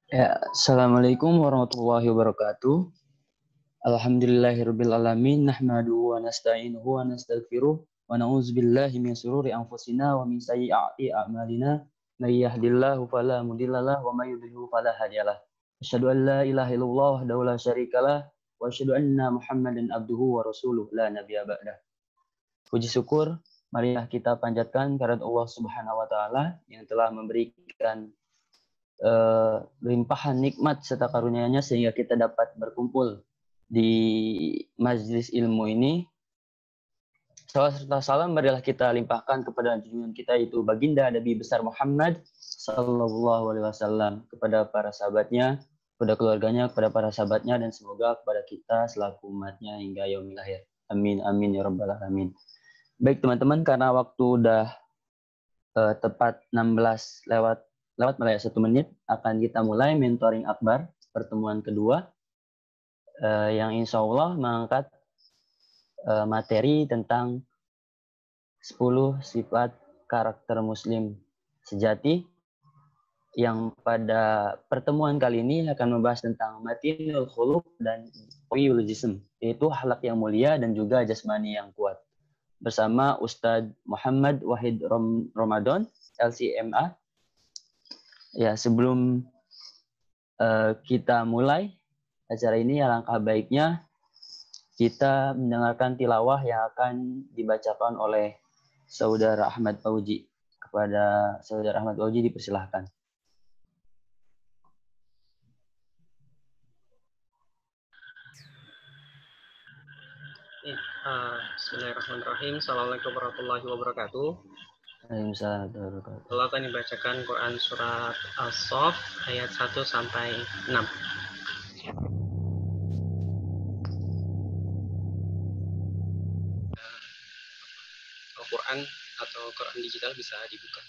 Ya, Assalamualaikum warahmatullahi wabarakatuh. Alhamdulillahirabbil alamin, nahmaduhu wa nasta'inuhu wa nastaghfiruh wa na'udzubillahi min shururi anfusina wa min sayyiati a'malina. May yahdihillahu fala mudhillalah wa may yudhlil fala hadiyalah. Asyhadu an la ilaha illallah wahdahu la syarikalah wa asyhadu anna Muhammadan abduhu wa rasuluh la nabiyya ba'dah. Puji syukur marilah kita panjatkan kehadirat Allah Subhanahu wa taala yang telah memberikan limpahan nikmat serta karunia-Nya sehingga kita dapat berkumpul di majelis ilmu ini. Salawat serta salam marilah kita limpahkan kepada junjungan kita yaitu baginda Nabi besar Muhammad sallallahu alaihi wasallam, kepada para sahabatnya, kepada keluarganya, kepada para sahabatnya, dan semoga kepada kita selaku umatnya hingga yaumil akhir. Amin amin ya rabbal alamin. Baik teman-teman, karena waktu udah tepat 16 lewat mulai 1 menit, akan kita mulai mentoring akbar pertemuan kedua yang insya Allah mengangkat materi tentang 10 sifat karakter muslim sejati, yang pada pertemuan kali ini akan membahas tentang matinul khuluq dan qawiyul jism, yaitu akhlak yang mulia dan juga jasmani yang kuat, bersama Ustadz Muhammad Wahid Ramadan LCMA. Ya, sebelum kita mulai acara ini, alangkah baiknya kita mendengarkan tilawah yang akan dibacakan oleh Saudara Ahmad Fauji. Kepada Saudara Ahmad Fauji dipersilahkan. Bismillahirrahmanirrahim. Assalamualaikum warahmatullahi wabarakatuh. Allah akan dibacakan Quran surat As-Saff ayat 1 sampai 6. Al-Quran atau Quran digital bisa dibuka.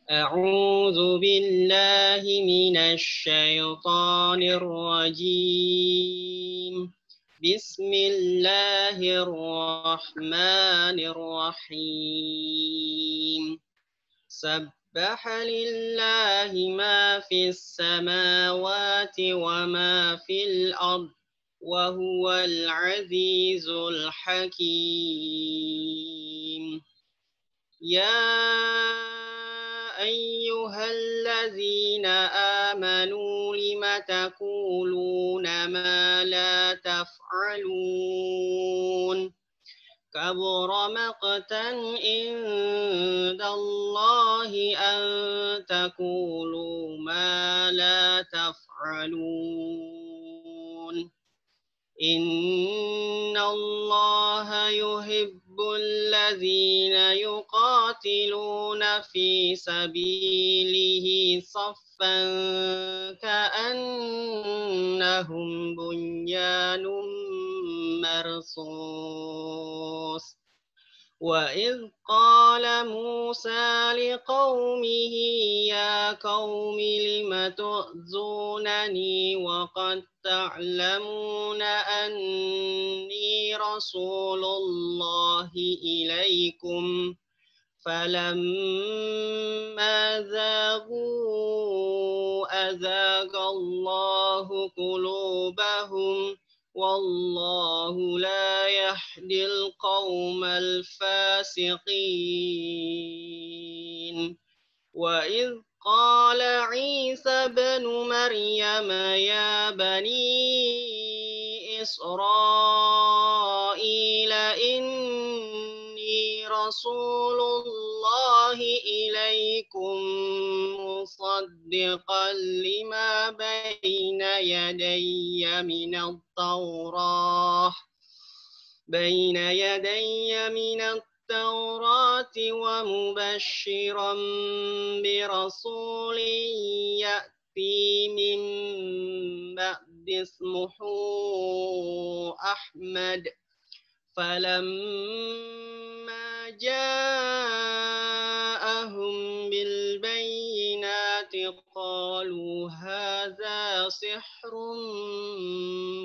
A'udzu billahi minasy syaithanir rajim. Bismillahirrahmanirrahim. Sabbaha lillahi ma fis samawati wa ma fil ard wa huwal azizul hakim. Ya ayyuhalladzina amanu lima taquluna ma la taf'alun. Kabura maqtan indallahi an taqulu ma la taf'alun. Innallaha yuhibbul ladzina yuqatiluna fi sabilihi saffan ka'annahum bunyanun marsus. وَإِذْ قَالَ مُوسَى لِقَوْمِهِ يَا قَوْمِ لِمَ تُؤْذُونَنِي وَقَدْ تَعْلَمُونَ أَنِّي رَسُولُ اللَّهِ إِلَيْكُمْ فَلَمَّا زَاغُوا أَزَاغَ اللَّهُ قُلُوبَهُمْ وَاللَّهُ لَا يَهْدِي الْقَوْمَ الْفَاسِقِينَ. وَإِذْ قَالَ عِيسَى ابْنُ مَرْيَمَ يَا بَنِي إِسْرَائِيلَ إِنِّي رَسُولُ اللَّهِ إِلَيْكُمْ مُصَدِّقًا لِمَا بَيْنَ يَدَيَّ مِنَ التَّوْرَاةِ وَمُبَشِّرًا بِرَسُولٍ يَأْتِي مِن بَعْدِي اسْمُهُ أَحْمَدُ. فَلَمَّا جَاءَهُم بِالْبَيِّنَاتِ قَالُوا هَذَا سِحْرٌ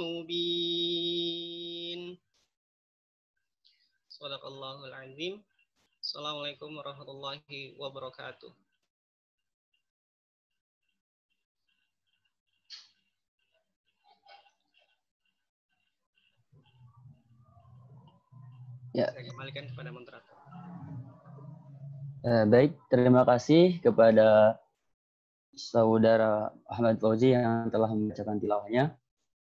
مُبِينٌ. Shadaqallahul azim. Assalamualaikum warahmatullahi wabarakatuh. Ya. Saya kembalikan kepada moderator. Baik, terima kasih kepada Saudara Ahmad Fauzi yang telah membacakan tilawahnya.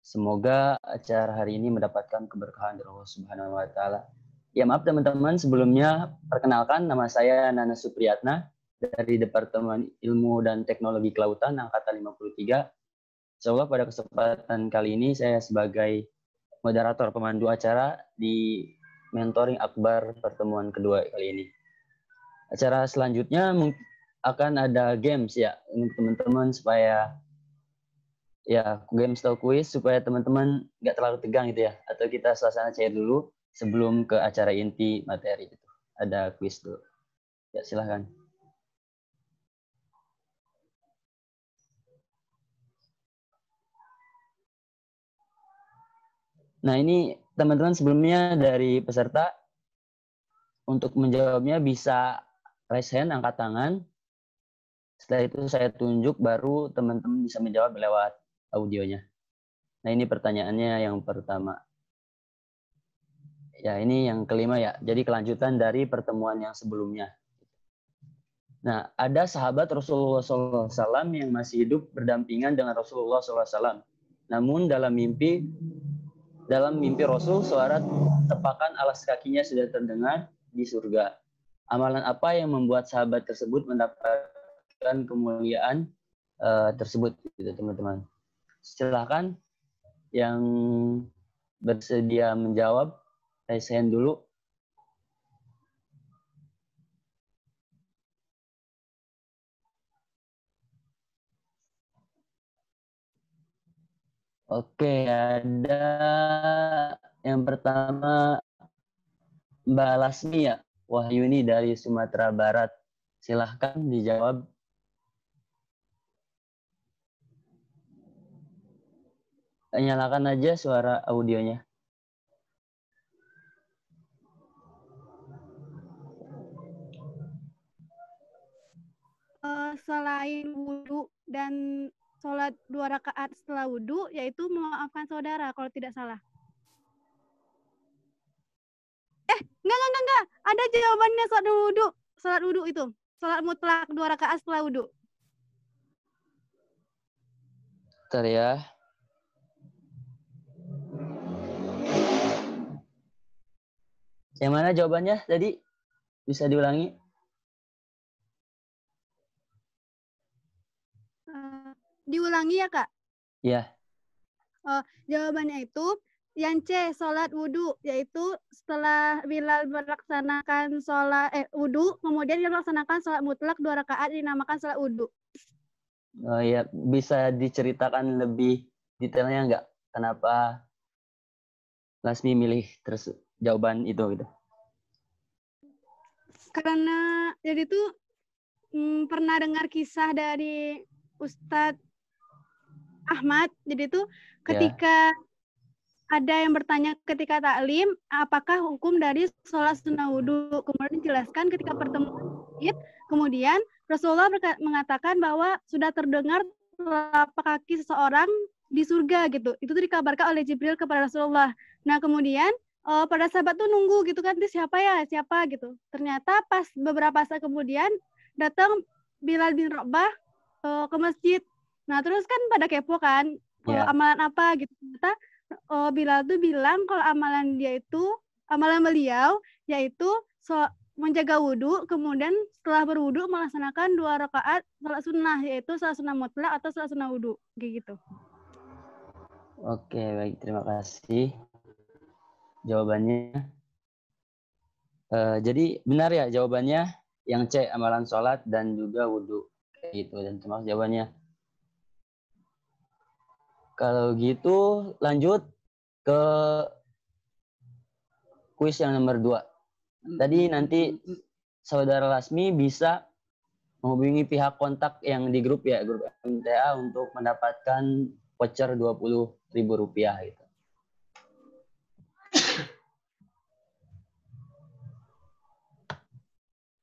Semoga acara hari ini mendapatkan keberkahan dari Allah Subhanahu wa taala. Ya, maaf teman-teman, sebelumnya perkenalkan, nama saya Nana Supriyatna dari Departemen Ilmu dan Teknologi Kelautan angkatan 53. Insyaallah pada kesempatan kali ini saya sebagai moderator pemandu acara di mentoring akbar pertemuan kedua kali ini. Acara selanjutnya akan ada games ya untuk teman-teman supaya ya games atau kuis supaya teman-teman nggak terlalu tegang gitu ya, atau kita suasana cair dulu sebelum ke acara inti materi itu. Ada kuis dulu. Ya, silahkan. Nah, ini teman-teman sebelumnya dari peserta untuk menjawabnya bisa raise hand, angkat tangan. Setelah itu saya tunjuk, baru teman-teman bisa menjawab lewat audionya. Nah, ini pertanyaannya yang pertama. Ya, ini yang kelima ya. Jadi kelanjutan dari pertemuan yang sebelumnya. Nah, ada sahabat Rasulullah SAW yang masih hidup berdampingan dengan Rasulullah SAW. Namun dalam mimpi Rasul, suara tepakan alas kakinya sudah terdengar di surga. Amalan apa yang membuat sahabat tersebut mendapatkan kemuliaan tersebut, gitu teman-teman. Silahkan yang bersedia menjawab, raise hand dulu. Oke, ada yang pertama Mbak Lasmi ya, Wahyuni dari Sumatera Barat. Silahkan dijawab. Nyalakan aja suara audionya. Selain wudhu dan sholat 2 rakaat setelah wudhu, yaitu memaafkan saudara kalau tidak salah. Enggak. Ada jawabannya sholat wudhu itu. Sholat mutlak 2 rakaat setelah wudhu. Bentar ya. Yang mana jawabannya tadi? Bisa diulangi? Diulangi ya, Kak? Iya. Jawabannya itu yang C, sholat wudhu, yaitu setelah Bilal melaksanakan sholat wudhu, kemudian dia melaksanakan sholat mutlak 2 rakaat dinamakan sholat wudhu. Oh iya, bisa diceritakan lebih detailnya nggak? Kenapa Lasmi milih jawaban itu gitu? Karena jadi tuh pernah dengar kisah dari Ustadz Ahmad. Jadi tuh ketika ada yang bertanya ketika taklim, apakah hukum dari sholat sunnah wudhu? Kemudian dijelaskan ketika pertemuan Id, kemudian Rasulullah mengatakan bahwa sudah terdengar telapak kaki seseorang di surga gitu. Itu tuh dikabarkan oleh Jibril kepada Rasulullah. Nah kemudian pada sahabat tuh nunggu gitu kan, siapa gitu. Ternyata pas beberapa saat kemudian datang Bilal bin Rabah ke masjid. Nah terus kan pada kepo kan, amalan apa gitu. Ternyata Bilal tuh bilang kalau amalan beliau yaitu menjaga wudhu, kemudian setelah berwudhu melaksanakan 2 rakaat sholat sunnah, yaitu sholat sunnah mutlak atau sholat sunnah wudhu, kayak gitu. Oke, baik, terima kasih jawabannya. Jadi benar ya jawabannya yang C, amalan sholat dan juga wudhu, kayak gitu. Dan terima kasih jawabannya. Kalau gitu lanjut ke kuis yang nomor 2. Tadi nanti Saudara Lasmi bisa menghubungi pihak kontak yang di grup ya, grup MTA untuk mendapatkan voucher Rp20.000 gitu.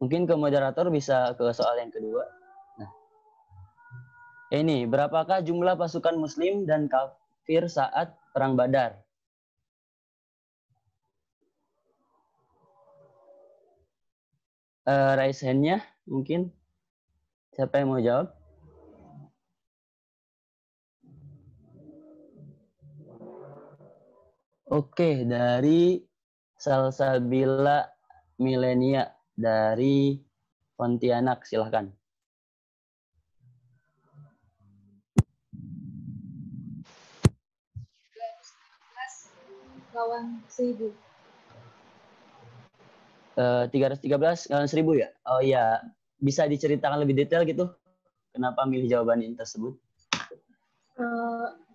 Mungkin ke moderator bisa ke soal yang kedua. Nah, ini berapakah jumlah pasukan Muslim dan kafir saat perang Badar? raise hand-nya mungkin. Siapa yang mau jawab? Oke, dari Salsabila Milenia dari Pontianak, silahkan. Lawan 1000. 313 lawan 1000 ya? Oh iya, bisa diceritakan lebih detail gitu? Kenapa milih jawaban ini tersebut?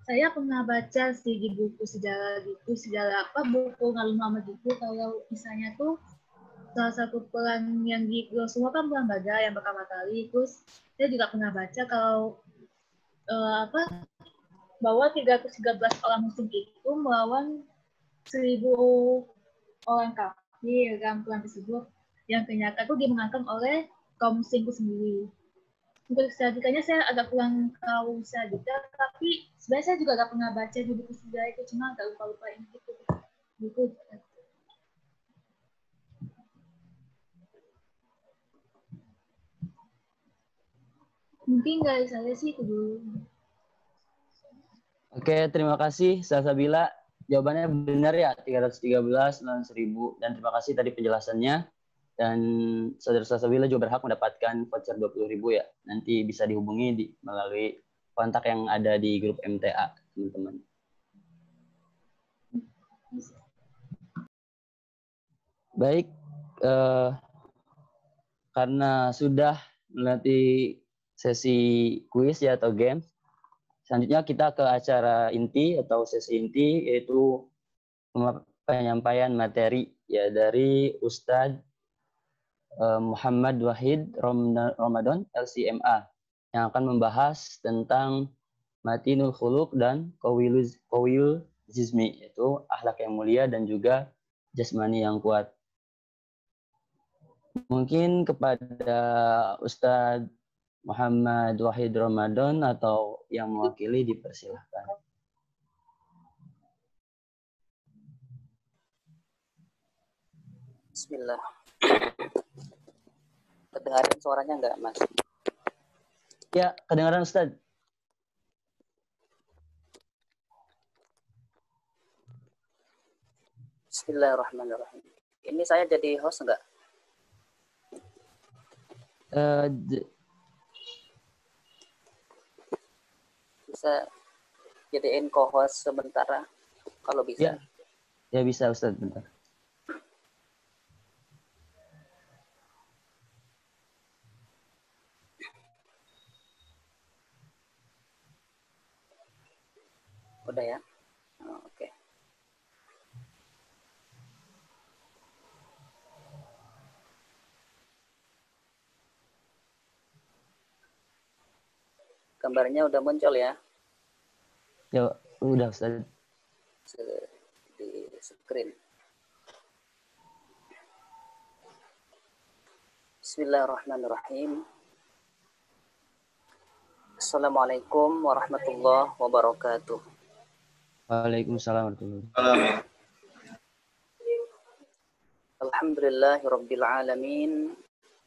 Saya pernah baca sih di buku sejarah gitu, buku ngalun lama gitu, kalau misalnya tuh salah satu perang yang di Yosua kan perang Badar yang pertama kali, terus saya juga pernah baca kalau bahwa 313 orang muslim itu melawan 1000 orang kafir dalam perang tersebut yang ternyata itu dimenangkan oleh kaum muslim itu sendiri. Untuk selanjutnya saya agak kurang tahu juga, tapi sebenarnya saya juga agak pernah baca di buku sejarah itu, cuma agak lupa-lupa ini gitu. Buku. Mungkin dari saya sih itu dulu. Oke, terima kasih Salsabila. Jawabannya benar ya, 313 lawan 1000. Dan terima kasih tadi penjelasannya. Dan saudara Salsabila juga berhak mendapatkan voucher 20.000 ya. Nanti bisa dihubungi melalui kontak yang ada di grup MTA, teman-teman. Baik, karena sudah melalui sesi kuis ya atau game, selanjutnya kita ke acara inti atau sesi inti, yaitu penyampaian materi ya dari Ustadz Muhammad Wahid Ramadan LCMA yang akan membahas tentang matinul khuluq dan qawiyul jismi, yaitu akhlak yang mulia dan juga jasmani yang kuat. Mungkin kepada Ustadz Muhammad Wahid Ramadan atau yang mewakili dipersilahkan. Bismillah. Kedengaran suaranya enggak, Mas? Ya, kedengaran Ustadz. Bismillahirrahmanirrahim. Ini saya jadi host enggak? Bisa jadiin co-host sementara kalau bisa. Ya bisa Ustadz, bentar. Udah ya? Oh, oke. Gambarnya udah muncul ya? Ya, udah Ustaz. Di screen. Bismillahirrahmanirrahim. Assalamualaikum warahmatullahi wabarakatuh. Waalaikumsalam warahmatullahi wabarakatuh. Alhamdulillahirabbil alamin.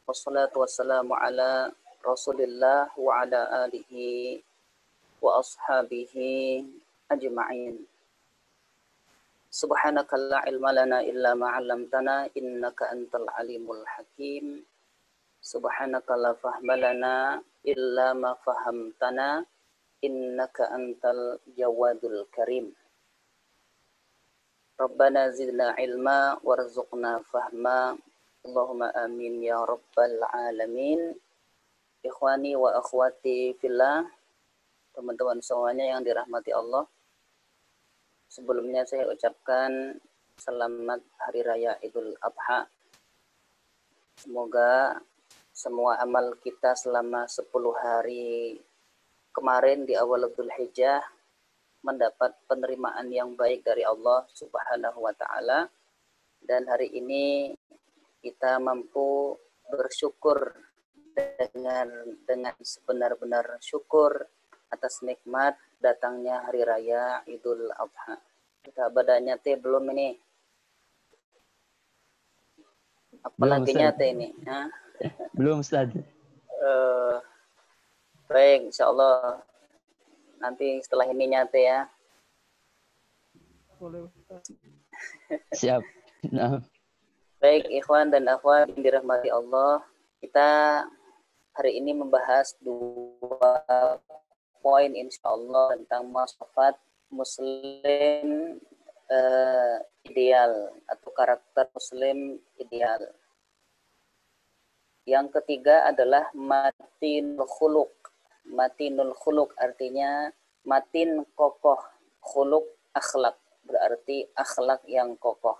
Wassalatu wassalamu ala Rasulillah wa ala alihi wa ashabihi ajma'in. Subhanaka la ilma lana illa ma 'allamtana innaka antal alimul hakim. Subhanaka la fahma lana illa ma fahamtana innaka antal jawadul karim. Rabbana zidna ilma warzuqna fahma. Allahumma amin ya rabbal alamin. Ikhwani wa akhwati fillah, teman-teman semuanya yang dirahmati Allah. Sebelumnya saya ucapkan selamat Hari Raya Idul Adha. Semoga semua amal kita selama 10 hari kemarin di awal Dhul Hijjah mendapat penerimaan yang baik dari Allah Subhanahu wa taala, dan hari ini kita mampu bersyukur dengan sebenar-benar syukur atas nikmat datangnya Hari Raya Idul Adha. Kita badanya teh belum ini? Apalagi Ustaz. nyate ini. Hah? Belum, Ustaz. Baik, insya Allah nanti setelah ini nyate ya. Boleh Ustaz. Siap. Nah, Baik, ikhwan dan akhwat yang dirahmati Allah, kita hari ini membahas 2 poin insya Allah tentang sifat Muslim ideal atau karakter Muslim ideal. Yang ketiga adalah matinul khuluq. Matinul khuluq artinya matin kokoh, khuluq akhlak berarti akhlak yang kokoh.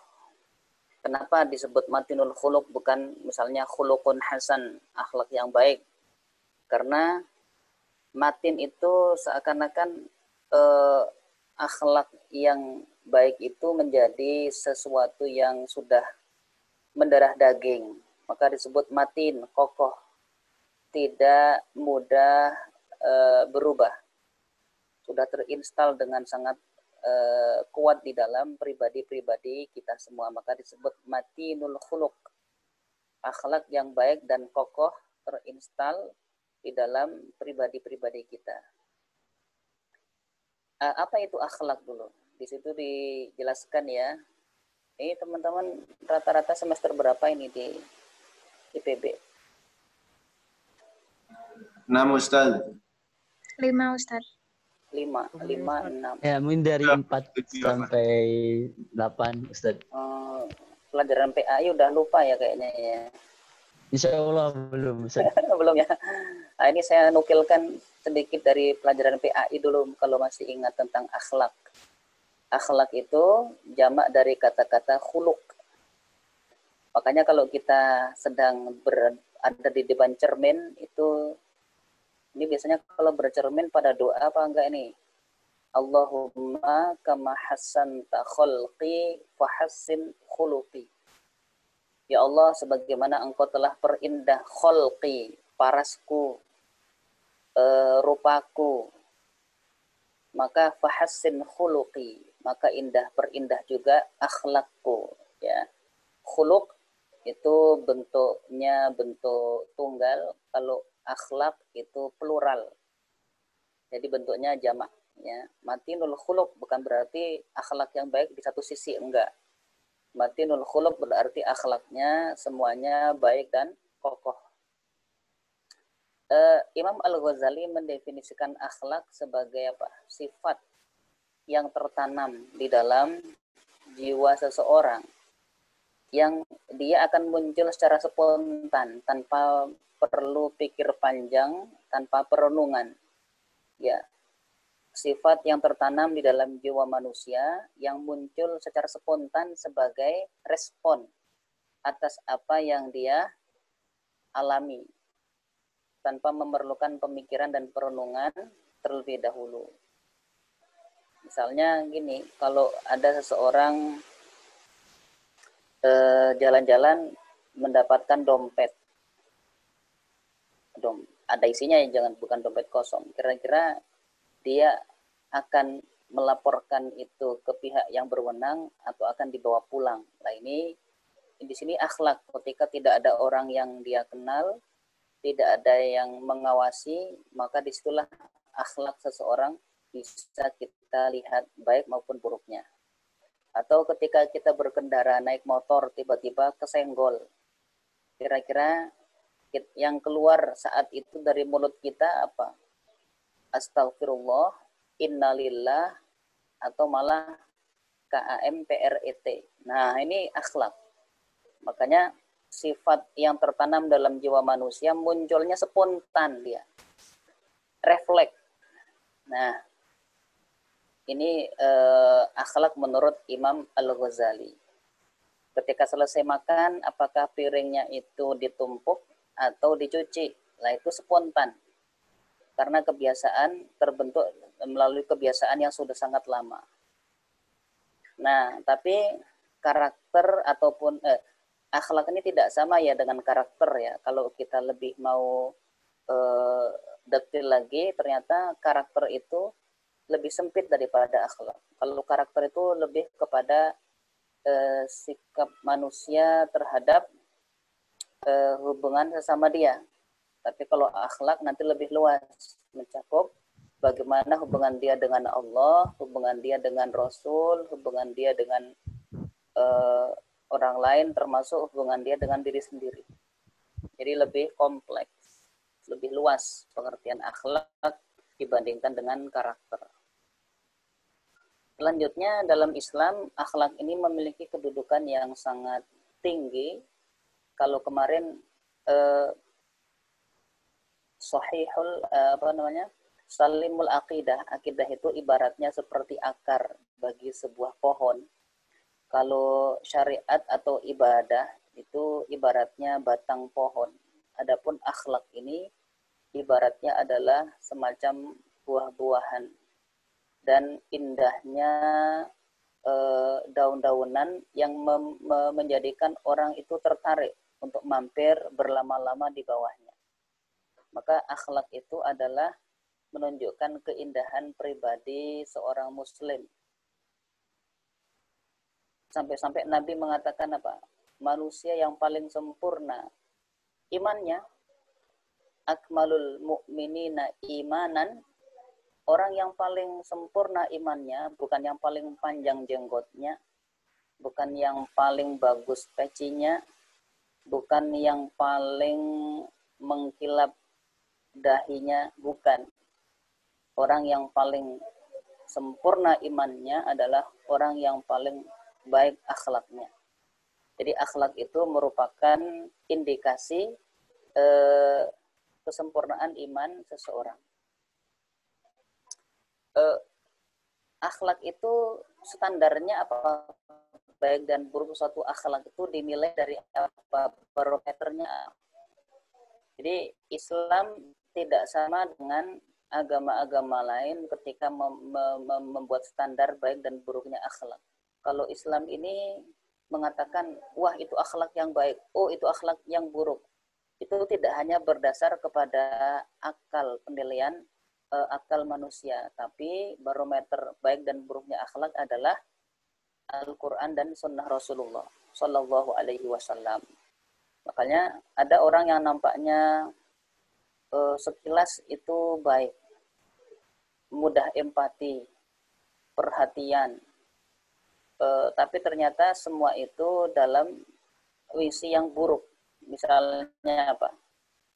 Kenapa disebut matinul khuluq bukan misalnya khuluqun hasan, akhlak yang baik? Karena matin itu seakan-akan akhlak yang baik itu menjadi sesuatu yang sudah mendarah daging. Maka disebut matin, kokoh, tidak mudah berubah. Sudah terinstal dengan sangat kuat di dalam pribadi-pribadi kita semua. Maka disebut matinul khuluq. Akhlak yang baik dan kokoh terinstal di dalam pribadi-pribadi kita. Apa itu akhlak dulu? Di situ dijelaskan ya. Ini teman-teman rata-rata semester berapa ini di IPB? 6 Ustaz. 5 Ustaz. 5, 6. ya mungkin dari 4 sampai 8, Ustaz. Pelajaran PAI udah lupa ya kayaknya ya. Insya Allah belum, Ustaz. Belum ya. Nah, ini saya nukilkan sedikit dari pelajaran PAI dulu kalau masih ingat tentang akhlak. Akhlak itu jamak dari kata-kata khuluq. Makanya kalau kita sedang berada di depan cermin itu, ini biasanya kalau bercermin pada doa apa enggak ini? Allahumma kama hassanta khalqi fahassin khuluqi. Ya Allah, sebagaimana engkau telah perindah khalqi, parasku, rupaku, maka fahassin khuluqi, maka perindah juga akhlakku. Ya. Khuluq itu bentuknya bentuk tunggal, kalau akhlak itu plural. Jadi bentuknya jamak. Ya. Matinul khuluq bukan berarti akhlak yang baik di satu sisi, enggak. Matinul khuluq berarti akhlaknya semuanya baik dan kokoh. Imam Al-Ghazali mendefinisikan akhlak sebagai apa? Sifat yang tertanam di dalam jiwa seseorang, yang dia akan muncul secara spontan tanpa perlu pikir panjang, tanpa perenungan. Ya, sifat yang tertanam di dalam jiwa manusia yang muncul secara spontan sebagai respon atas apa yang dia alami tanpa memerlukan pemikiran dan perenungan terlebih dahulu. Misalnya gini, kalau ada seseorang jalan-jalan mendapatkan dompet, ada isinya ya, bukan dompet kosong. Kira-kira dia akan melaporkan itu ke pihak yang berwenang atau akan dibawa pulang. Nah ini di sini akhlak, ketika tidak ada orang yang dia kenal, tidak ada yang mengawasi, maka disitulah akhlak seseorang bisa kita lihat baik maupun buruknya. Atau ketika kita berkendara naik motor tiba-tiba kesenggol, kira-kira yang keluar saat itu dari mulut kita apa? Astagfirullah, innalillah, atau malah KAMPRET. Nah ini akhlak. Makanya sifat yang tertanam dalam jiwa manusia munculnya spontan, dia refleks. Nah ini akhlak menurut Imam Al-Ghazali. Ketika selesai makan, apakah piringnya itu ditumpuk atau dicuci? Nah itu spontan, karena kebiasaan terbentuk melalui kebiasaan yang sudah sangat lama. Nah tapi karakter ataupun akhlak ini tidak sama ya dengan karakter ya. Kalau kita lebih mau detail lagi, ternyata karakter itu lebih sempit daripada akhlak. Kalau karakter itu lebih kepada sikap manusia terhadap hubungan sesama dia. Tapi kalau akhlak nanti lebih luas, mencakup bagaimana hubungan dia dengan Allah, hubungan dia dengan Rasul, hubungan dia dengan orang lain, termasuk hubungan dia dengan diri sendiri. Jadi lebih kompleks, lebih luas pengertian akhlak dibandingkan dengan karakter. Selanjutnya dalam Islam, akhlak ini memiliki kedudukan yang sangat tinggi. Kalau kemarin salimul aqidah. Akidah itu ibaratnya seperti akar bagi sebuah pohon. Kalau syariat atau ibadah itu ibaratnya batang pohon. Adapun akhlak ini ibaratnya adalah semacam buah-buahan. Dan indahnya daun-daunan yang menjadikan orang itu tertarik untuk mampir berlama-lama di bawahnya. Maka akhlak itu adalah menunjukkan keindahan pribadi seorang muslim. Sampai-sampai Nabi mengatakan apa? Manusia yang paling sempurna imannya, akmalul mu'minina imanan, orang yang paling sempurna imannya, bukan yang paling panjang jenggotnya, bukan yang paling bagus pecinya, bukan yang paling mengkilap dahinya, bukan. Orang yang paling sempurna imannya adalah orang yang paling baik akhlaknya. Jadi akhlak itu merupakan indikasi kesempurnaan iman seseorang. Akhlak itu standarnya apa? Baik dan buruk suatu akhlak itu dinilai dari apa? Barometernya. Jadi Islam tidak sama dengan agama-agama lain ketika membuat standar baik dan buruknya akhlak. Kalau Islam ini mengatakan, wah itu akhlak yang baik, oh itu akhlak yang buruk. Itu tidak hanya berdasar kepada akal, penilaian akal manusia, tapi barometer baik dan buruknya akhlak adalah Al-Quran dan Sunnah Rasulullah Sallallahu Alaihi Wasallam. Makanya ada orang yang nampaknya sekilas itu baik, mudah empati, perhatian, tapi ternyata semua itu dalam visi yang buruk. Misalnya apa?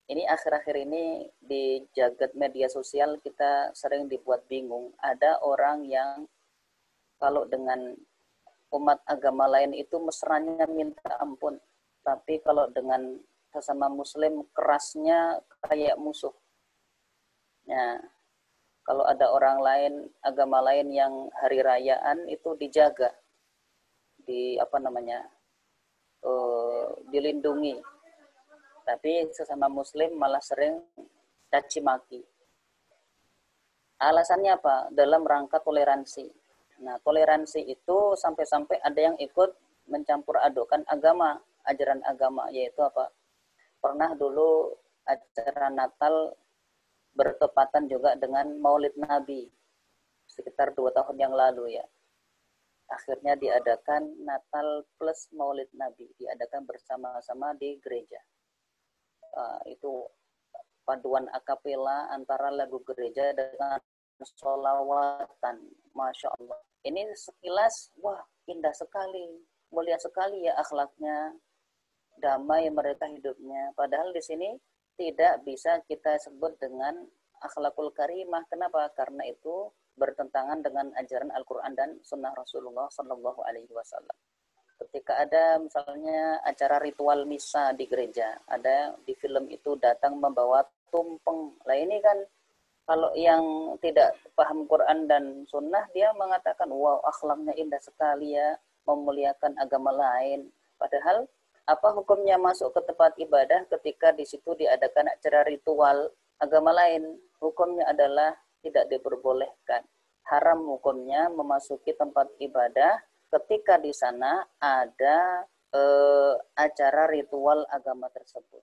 Ini akhir-akhir ini di jagat media sosial kita sering dibuat bingung. Ada orang yang kalau dengan umat agama lain itu mesranya minta ampun, tapi kalau dengan sesama muslim kerasnya kayak musuh. Nah, kalau ada orang lain, agama lain yang hari rayaan itu dijaga, dilindungi. Tapi sesama muslim malah sering caci maki. Alasannya apa? Dalam rangka toleransi. Nah, toleransi itu sampai-sampai ada yang ikut mencampur adukan agama, ajaran agama, yaitu apa? Pernah dulu acara Natal bertepatan juga dengan Maulid Nabi, sekitar 2 tahun yang lalu ya. Akhirnya diadakan Natal plus Maulid Nabi, diadakan bersama-sama di gereja. Itu paduan akapela antara lagu gereja dengan sholawatan, Masya Allah. Ini sekilas, wah indah sekali, mulia sekali ya akhlaknya, damai mereka hidupnya. Padahal di sini tidak bisa kita sebut dengan akhlakul karimah. Kenapa? Karena itu bertentangan dengan ajaran Al-Quran dan Sunnah Rasulullah Sallallahu Alaihi Wasallam. Ketika ada misalnya acara ritual misa di gereja, ada di film itu datang membawa tumpeng. Lah ini kan kalau yang tidak paham Quran dan Sunnah, dia mengatakan, wow akhlaknya indah sekali ya, memuliakan agama lain. Padahal apa hukumnya masuk ke tempat ibadah ketika di situ diadakan acara ritual agama lain? Hukumnya adalah tidak diperbolehkan. Haram hukumnya memasuki tempat ibadah ketika di sana ada acara ritual agama tersebut.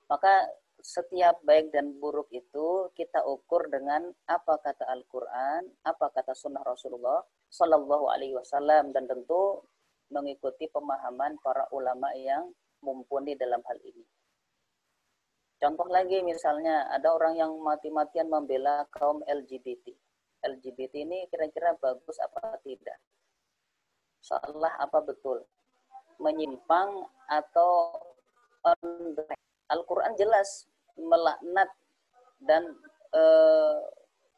Maka setiap baik dan buruk itu kita ukur dengan apa kata Al-Quran, apa kata Sunnah Rasulullah Sallallahu Alaihi Wasallam, dan tentu mengikuti pemahaman para ulama yang mumpuni dalam hal ini. Contoh lagi misalnya ada orang yang mati-matian membela kaum LGBT. LGBT ini kira-kira bagus apa tidak? Salah apa betul? Menyimpang atau on the right? Al-Quran jelas melaknat dan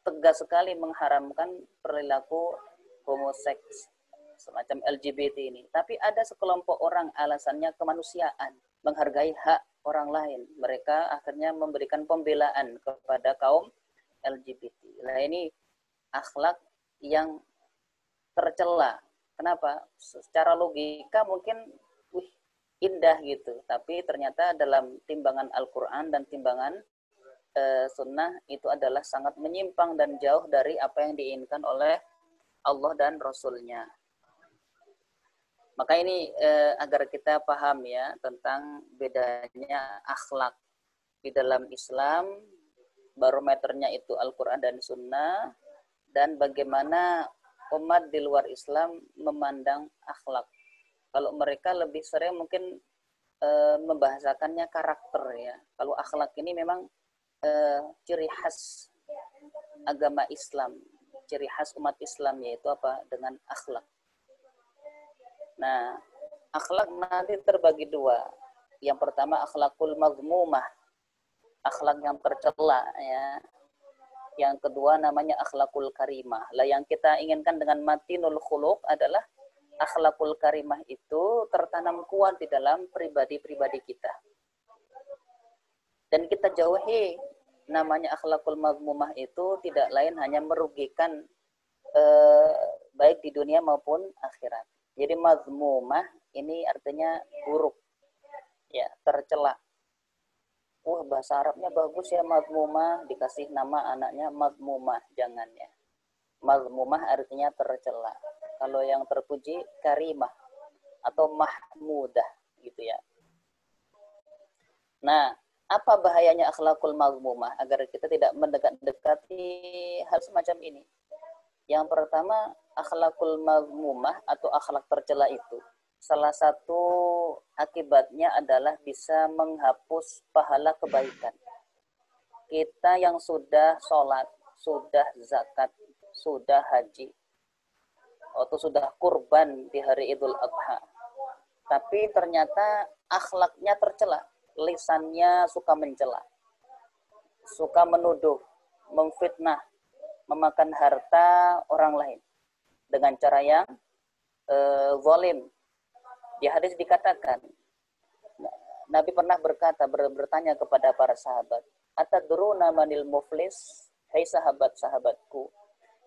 tegas sekali mengharamkan perilaku homoseks semacam LGBT ini. Tapi ada sekelompok orang alasannya kemanusiaan, menghargai hak orang lain. Mereka akhirnya memberikan pembelaan kepada kaum LGBT. Nah ini akhlak yang tercela. Kenapa? Secara logika mungkin indah gitu. Tapi ternyata dalam timbangan Al-Quran dan timbangan sunnah itu adalah sangat menyimpang dan jauh dari apa yang diinginkan oleh Allah dan Rasul-Nya. Maka ini agar kita paham ya tentang bedanya akhlak di dalam Islam, barometernya itu Al-Quran dan Sunnah, dan bagaimana umat di luar Islam memandang akhlak. Kalau mereka lebih sering mungkin membahasakannya karakter ya. Kalau akhlak ini memang ciri khas agama Islam, ciri khas umat Islam yaitu apa? Dengan akhlak. Nah, akhlak nanti terbagi dua. Yang pertama akhlakul mazmumah, akhlak yang tercela ya. Yang kedua namanya akhlakul karimah. Lah yang kita inginkan dengan matinul khuluq adalah akhlakul karimah itu tertanam kuat di dalam pribadi-pribadi kita. Dan kita jauhi namanya akhlakul mazmumah itu tidak lain hanya merugikan baik di dunia maupun akhirat. Jadi mazmumah ini artinya buruk. Ya, tercela. Bahasa Arabnya bagus ya mazmumah, dikasih nama anaknya mazmumah, jangan ya. Mazmumah artinya tercela. Kalau yang terpuji karimah atau mahmudah gitu ya. Nah, apa bahayanya akhlakul mazmumah agar kita tidak mendekat-dekati hal semacam ini? Yang pertama, akhlakul mazmumah atau akhlak tercela itu salah satu akibatnya adalah bisa menghapus pahala kebaikan. Kita yang sudah sholat, sudah zakat, sudah haji, atau sudah kurban di hari Idul Adha, tapi ternyata akhlaknya tercela, lisannya suka mencela, suka menuduh, memfitnah, memakan harta orang lain dengan cara yang zalim. Di hadis dikatakan, Nabi pernah bertanya kepada para sahabat, atadruna manil muflis? Hai sahabat-sahabatku,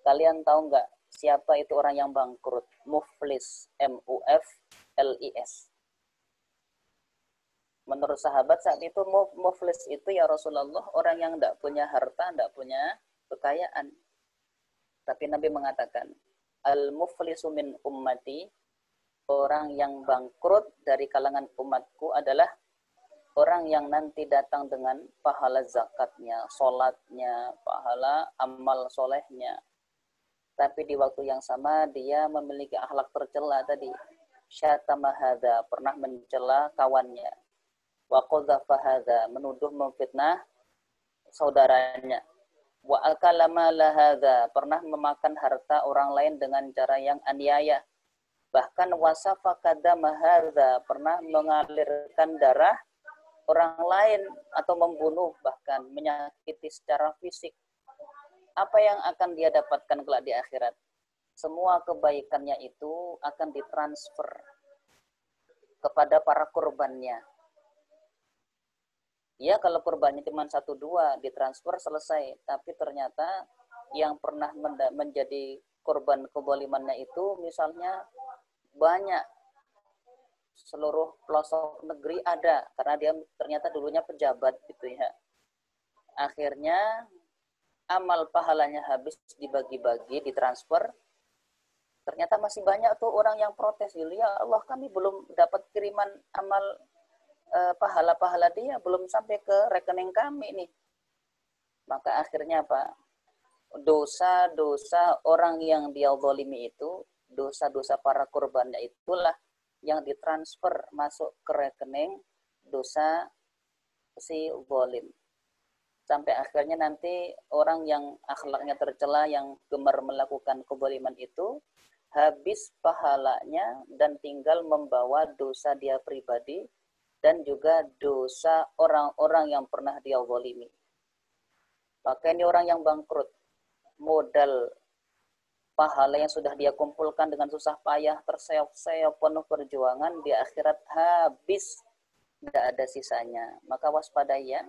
kalian tahu nggak siapa itu orang yang bangkrut? Muflis, M-U-F-L-I-S. Menurut sahabat saat itu muflis itu ya Rasulullah orang yang tidak punya harta, tidak punya kekayaan. Tapi Nabi mengatakan, al-muflisu min ummati, orang yang bangkrut dari kalangan umatku adalah orang yang nanti datang dengan pahala zakatnya, sholatnya, pahala amal solehnya. Tapi di waktu yang sama dia memiliki akhlak tercela tadi. Syatama hadza, pernah mencela kawannya. Wa qadhafa hadza, menuduh memfitnah saudaranya. Wa akala mala hadza, pernah memakan harta orang lain dengan cara yang aniaya. Bahkan wasafa kadama hadza, pernah mengalirkan darah orang lain atau membunuh, bahkan menyakiti secara fisik. Apa yang akan dia dapatkan kelak di akhirat? Semua kebaikannya itu akan ditransfer kepada para korbannya. Ya, kalau korbannya cuma 1-2 ditransfer selesai, tapi ternyata yang pernah menjadi korban kezalimannya itu misalnya banyak, seluruh pelosok negeri ada, karena dia ternyata dulunya pejabat gitu ya. Akhirnya amal pahalanya habis, dibagi-bagi, ditransfer. Ternyata masih banyak tuh orang yang protes, ya Allah kami belum dapat kiriman amal pahala-pahala dia, belum sampai ke rekening kami nih. Maka akhirnya apa? Dosa-dosa orang yang dia zalimi itu, dosa-dosa para korbannya itulah yang ditransfer masuk ke rekening dosa si zalim. Sampai akhirnya nanti orang yang akhlaknya tercela, yang gemar melakukan kezaliman itu, habis pahalanya dan tinggal membawa dosa dia pribadi dan juga dosa orang-orang yang pernah dia zalimi. Maka ini orang yang bangkrut. Modal pahala yang sudah dia kumpulkan dengan susah payah, terseok-seok, penuh perjuangan, di akhirat habis, tidak ada sisanya. Maka waspadai ya,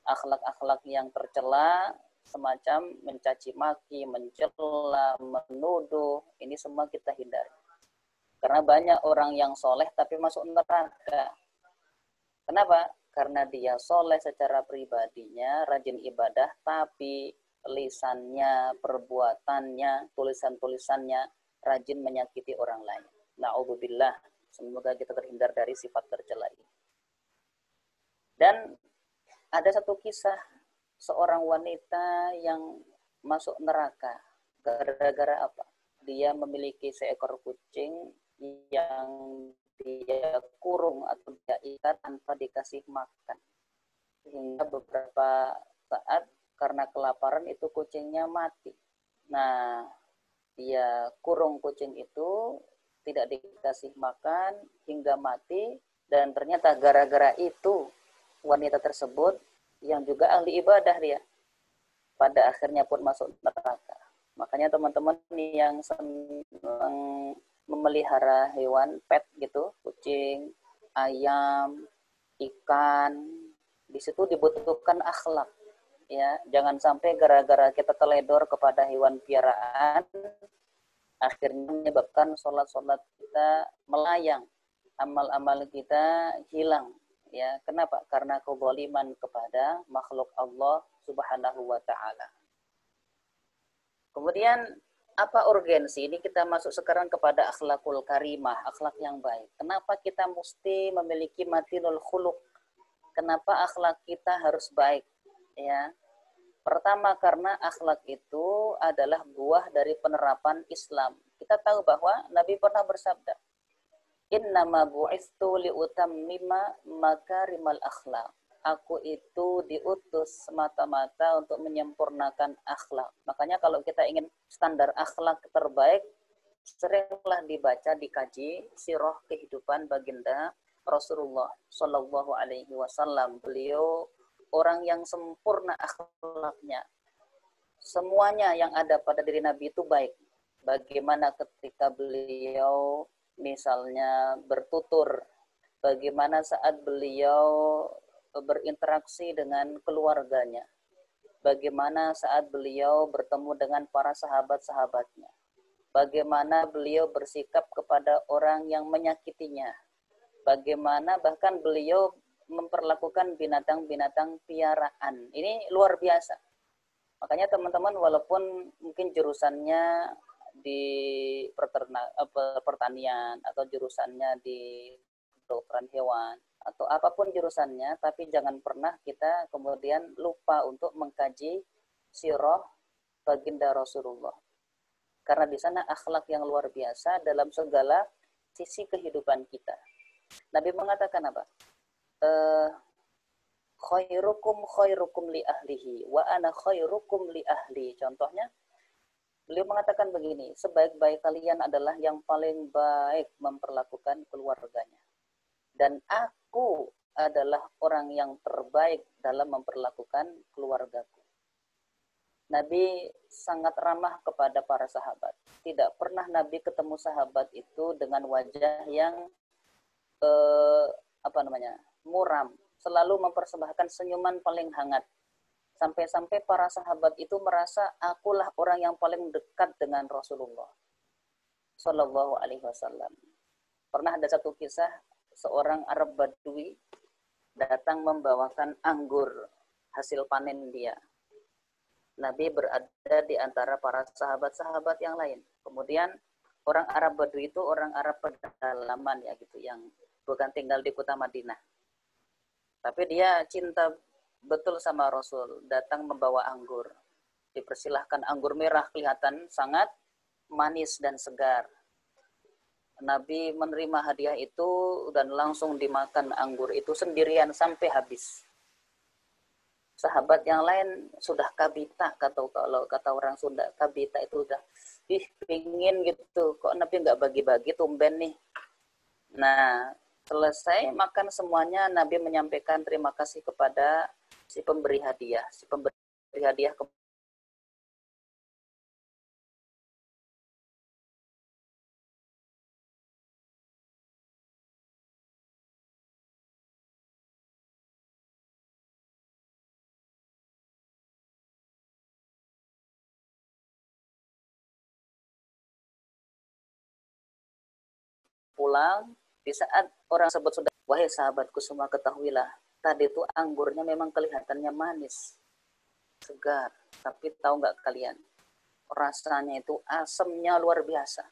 akhlak-akhlak yang tercela, semacam mencaci maki, mencela, menuduh, ini semua kita hindari. Karena banyak orang yang soleh tapi masuk neraka. Kenapa? Karena dia soleh secara pribadinya, rajin ibadah, tapi lisannya, perbuatannya, tulisan-tulisannya rajin menyakiti orang lain. Na'udzubillah. Semoga kita terhindar dari sifat tercela ini. Dan ada satu kisah seorang wanita yang masuk neraka. Gara-gara apa? Dia memiliki seekor kucing yang dia kurung atau dia ikat tanpa dikasih makan. Hingga beberapa saat karena kelaparan itu kucingnya mati. Nah, dia kurung kucing itu, tidak dikasih makan hingga mati, dan ternyata gara-gara itu wanita tersebut yang juga ahli ibadah dia, pada akhirnya pun masuk neraka. Makanya teman-teman yang senang memelihara hewan pet gitu, kucing, ayam, ikan, di situ dibutuhkan akhlak. Ya, jangan sampai gara-gara kita teledor kepada hewan piaraan, akhirnya menyebabkan sholat-sholat kita melayang, amal-amal kita hilang. Ya, kenapa? Karena kezaliman kepada makhluk Allah Subhanahu wa taala. Kemudian apa urgensi? Ini kita masuk sekarang kepada akhlakul karimah, akhlak yang baik. Kenapa kita mesti memiliki matinul khuluq? Kenapa akhlak kita harus baik? Ya. Pertama, karena akhlak itu adalah buah dari penerapan Islam. Kita tahu bahwa Nabi pernah bersabda, "Innama bu'istu liutammima makarimal akhlak." Aku itu diutus semata-mata untuk menyempurnakan akhlak. Makanya kalau kita ingin standar akhlak terbaik, seringlah dibaca, dikaji sirah kehidupan baginda Rasulullah Shallallahu Alaihi Wasallam. Beliau orang yang sempurna akhlaknya. Semuanya yang ada pada diri Nabi itu baik. Bagaimana ketika beliau misalnya bertutur, bagaimana saat beliau berinteraksi dengan keluarganya, bagaimana saat beliau bertemu dengan para sahabat-sahabatnya, bagaimana beliau bersikap kepada orang yang menyakitinya, bagaimana bahkan beliau memperlakukan binatang-binatang piaraan. Ini luar biasa. Makanya teman-teman, walaupun mungkin jurusannya di pertanian atau jurusannya di kedokteran hewan atau apapun jurusannya, tapi jangan pernah kita kemudian lupa untuk mengkaji sirah baginda Rasulullah. Karena di sana akhlak yang luar biasa dalam segala sisi kehidupan kita. Nabi mengatakan apa? Khairukum li ahlihi wa ana khairukum li ahli. Contohnya, beliau mengatakan begini, sebaik-baik kalian adalah yang paling baik memperlakukan keluarganya. Dan aku adalah orang yang terbaik dalam memperlakukan keluargaku. Nabi sangat ramah kepada para sahabat. Tidak pernah Nabi ketemu sahabat itu dengan wajah yang muram. Selalu mempersembahkan senyuman paling hangat. Sampai-sampai para sahabat itu merasa akulah orang yang paling dekat dengan Rasulullah Shallallahu Alaihi Wasallam. Pernah ada satu kisah, seorang Arab Badui datang membawakan anggur hasil panen dia. Nabi berada di antara para sahabat-sahabat yang lain. Kemudian orang Arab Badui itu orang Arab pedalaman ya gitu, yang bukan tinggal di kota Madinah. Tapi dia cinta betul sama Rasul, datang membawa anggur. Dipersilahkan anggur merah, kelihatan sangat manis dan segar. Nabi menerima hadiah itu dan langsung dimakan anggur itu sendirian sampai habis. Sahabat yang lain sudah kabita, kalau kata orang Sunda, kabita itu udah pingin gitu, kok Nabi nggak bagi-bagi, tumben nih. Nah, selesai makan semuanya, Nabi menyampaikan terima kasih kepada si pemberi hadiah. Si pemberi hadiah pulang, di saat orang tersebut sudah, wahai sahabatku semua, ketahuilah, tadi itu anggurnya memang kelihatannya manis, segar, tapi tahu nggak kalian, rasanya itu asamnya luar biasa.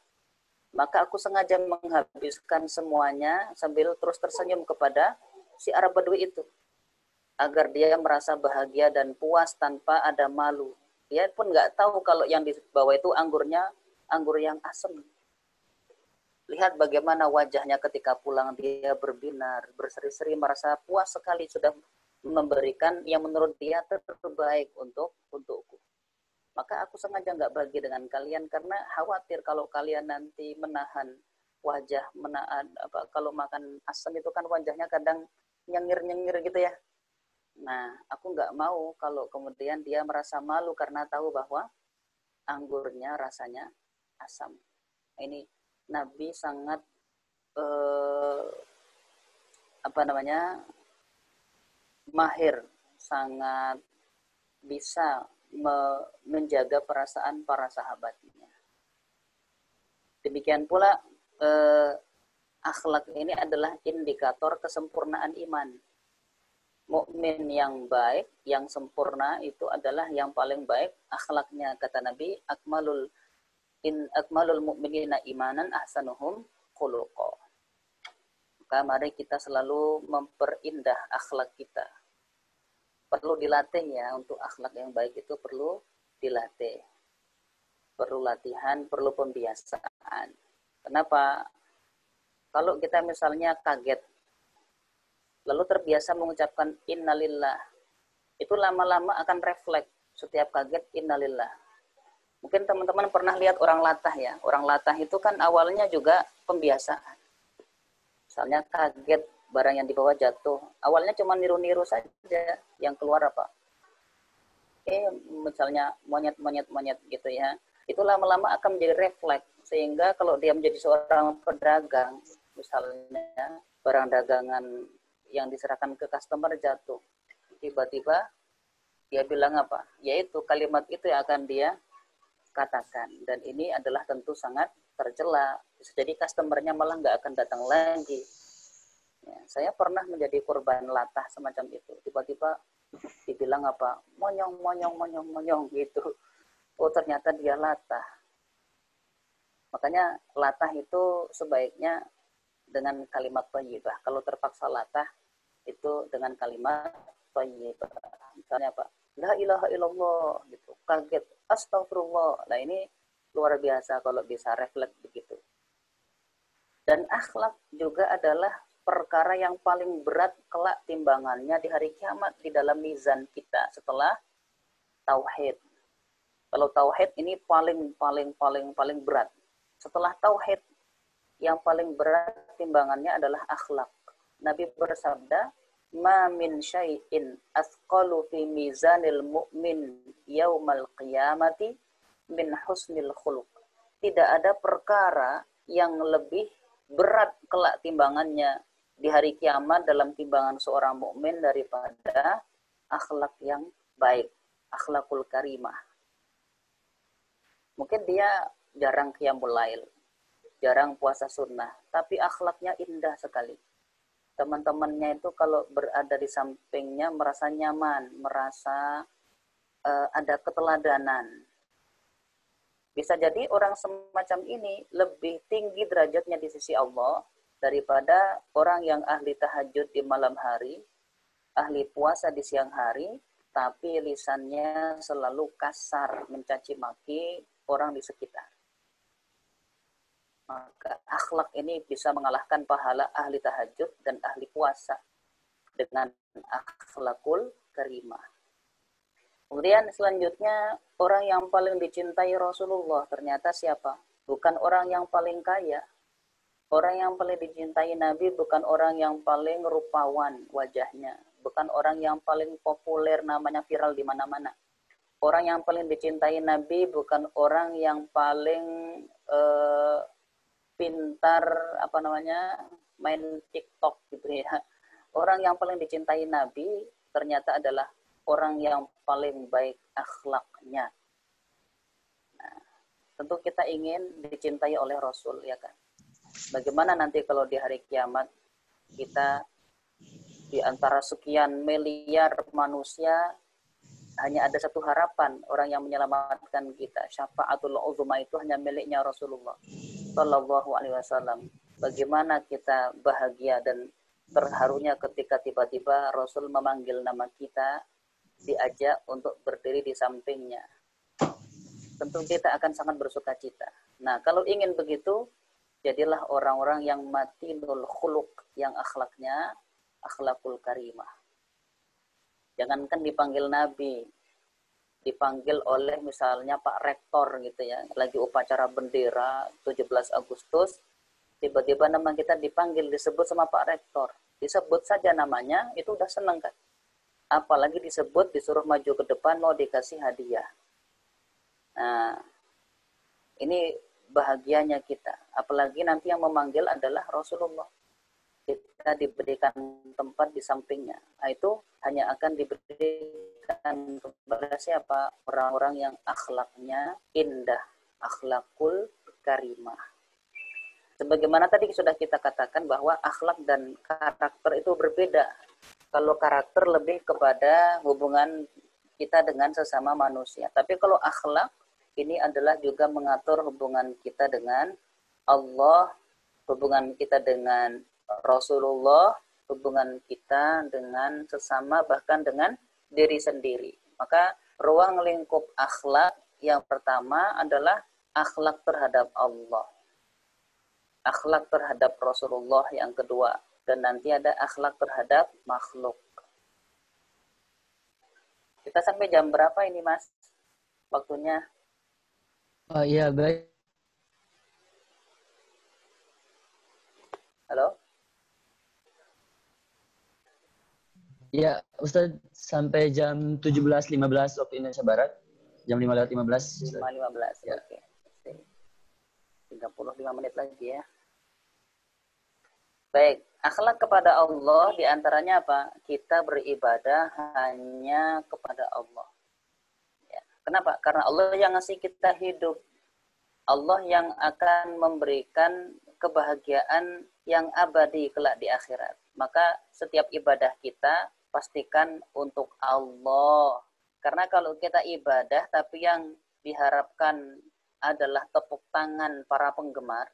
Maka aku sengaja menghabiskan semuanya sambil terus tersenyum kepada si Arab Badui itu, agar dia merasa bahagia dan puas tanpa ada malu. Dia pun nggak tahu kalau yang dibawa itu anggurnya anggur yang asam. Lihat bagaimana wajahnya ketika pulang, dia berbinar, berseri-seri, merasa puas sekali sudah memberikan yang menurut dia terbaik untukku. Maka aku sengaja nggak bagi dengan kalian karena khawatir kalau kalian nanti menahan wajah, kalau makan asam itu kan wajahnya kadang nyengir-nyengir gitu ya. Nah, aku nggak mau kalau kemudian dia merasa malu karena tahu bahwa anggurnya rasanya asam. Ini Nabi sangat mahir, sangat bisa menjaga perasaan para sahabatnya. Demikian pula akhlak ini adalah indikator kesempurnaan iman. Mukmin yang baik, yang sempurna itu adalah yang paling baik akhlaknya, kata Nabi, akmalul mu'minina imanan ahsanuhum khuluqa. Maka mari kita selalu memperindah akhlak kita. Perlu dilatih ya, untuk akhlak yang baik itu perlu dilatih. Perlu latihan, perlu pembiasaan. Kenapa? Kalau kita misalnya kaget, lalu terbiasa mengucapkan innalillah, itu lama-lama akan refleks. Setiap kaget innalillah. Mungkin teman-teman pernah lihat orang latah ya. Orang latah itu kan awalnya juga pembiasaan. Misalnya kaget barang yang dibawa jatuh. Awalnya cuma niru-niru saja. Yang keluar apa? Misalnya monyet gitu ya. Itu lama-lama akan menjadi refleks. Sehingga kalau dia menjadi seorang pedagang, misalnya barang dagangan yang diserahkan ke customer jatuh. Tiba-tiba dia bilang apa? Yaitu kalimat itu yang akan dia katakan, dan ini adalah tentu sangat tercela. Bisa jadi customernya malah nggak akan datang lagi. Ya, saya pernah menjadi korban latah semacam itu. Tiba-tiba dibilang apa? Monyong gitu. Oh, ternyata dia latah. Makanya latah itu sebaiknya dengan kalimat thayyibah. Kalau terpaksa latah itu dengan kalimat thayyibah. Misalnya apa? La ilaha illallah gitu. Kaget, astagfirullah. Nah, ini luar biasa kalau bisa refleks begitu. Dan akhlak juga adalah perkara yang paling berat kelak timbangannya di hari kiamat di dalam mizan kita setelah tauhid. Kalau tauhid ini paling berat. Setelah tauhid yang paling berat timbangannya adalah akhlak. Nabi bersabda, ma min syai'in athqalu fi mizanil mu'min yaumal qiyamati min husnil khuluq. Tidak ada perkara yang lebih berat kelak timbangannya di hari kiamat dalam timbangan seorang mukmin daripada akhlak yang baik, akhlakul karimah. Mungkin dia jarang qiyamul lail, jarang puasa sunnah, tapi akhlaknya indah sekali. Teman-temannya itu kalau berada di sampingnya merasa nyaman, merasa ada keteladanan. Bisa jadi orang semacam ini lebih tinggi derajatnya di sisi Allah daripada orang yang ahli tahajud di malam hari, ahli puasa di siang hari, tapi lisannya selalu kasar, mencaci maki orang di sekitar. Maka akhlak ini bisa mengalahkan pahala ahli tahajud dan ahli puasa dengan akhlakul karimah. Kemudian selanjutnya, orang yang paling dicintai Rasulullah ternyata siapa? Bukan orang yang paling kaya. Orang yang paling dicintai Nabi bukan orang yang paling rupawan wajahnya. Bukan orang yang paling populer, namanya viral di mana-mana. Orang yang paling dicintai Nabi bukan orang yang paling pintar, main TikTok gitu ya. Orang yang paling dicintai Nabi ternyata adalah orang yang paling baik akhlaknya. Nah, tentu kita ingin dicintai oleh Rasul, ya kan? Bagaimana nanti kalau di hari kiamat kita di antara sekian miliar manusia hanya ada satu harapan, orang yang menyelamatkan kita. Syafaatul uzma itu hanya miliknya Rasulullah Shallallahu Alaihi Wasallam. Bagaimana kita bahagia dan terharunya ketika tiba-tiba Rasul memanggil nama kita, diajak untuk berdiri di sampingnya. Tentu kita akan sangat bersuka cita. Nah, kalau ingin begitu, jadilah orang-orang yang matinul khuluq, yang akhlaknya akhlakul karimah. Jangankan dipanggil Nabi, dipanggil oleh misalnya Pak Rektor gitu ya, lagi upacara bendera 17 Agustus, tiba-tiba nama kita dipanggil, disebut sama Pak Rektor. Disebut saja namanya, itu udah seneng kan. Apalagi disebut, disuruh maju ke depan, mau dikasih hadiah. Nah, ini bahagianya kita. Apalagi nanti yang memanggil adalah Rasulullah. Kita diberikan tempat di sampingnya. Nah, itu hanya akan diberikan kepada siapa? Orang-orang yang akhlaknya indah. Akhlakul karimah. Sebagaimana tadi sudah kita katakan bahwa akhlak dan karakter itu berbeda. Kalau karakter lebih kepada hubungan kita dengan sesama manusia. Tapi kalau akhlak, ini adalah juga mengatur hubungan kita dengan Allah, hubungan kita dengan Rasulullah, hubungan kita dengan sesama, bahkan dengan diri sendiri. Maka ruang lingkup akhlak yang pertama adalah akhlak terhadap Allah. Akhlak terhadap Rasulullah yang kedua. Dan nanti ada akhlak terhadap makhluk. Kita sampai jam berapa ini, Mas? Waktunya? Oh iya, baik. Halo? Ya, Ustaz, sampai jam 17.15 waktu Indonesia Barat. Jam 5:15. 5.15, Ya. oke. 35 menit lagi ya. Baik, akhlak kepada Allah diantaranya apa? Kita beribadah hanya kepada Allah. Ya. Kenapa? Karena Allah yang ngasih kita hidup. Allah yang akan memberikan kebahagiaan yang abadi kelak di akhirat. Maka setiap ibadah kita pastikan untuk Allah. Karena kalau kita ibadah tapi yang diharapkan adalah tepuk tangan para penggemar,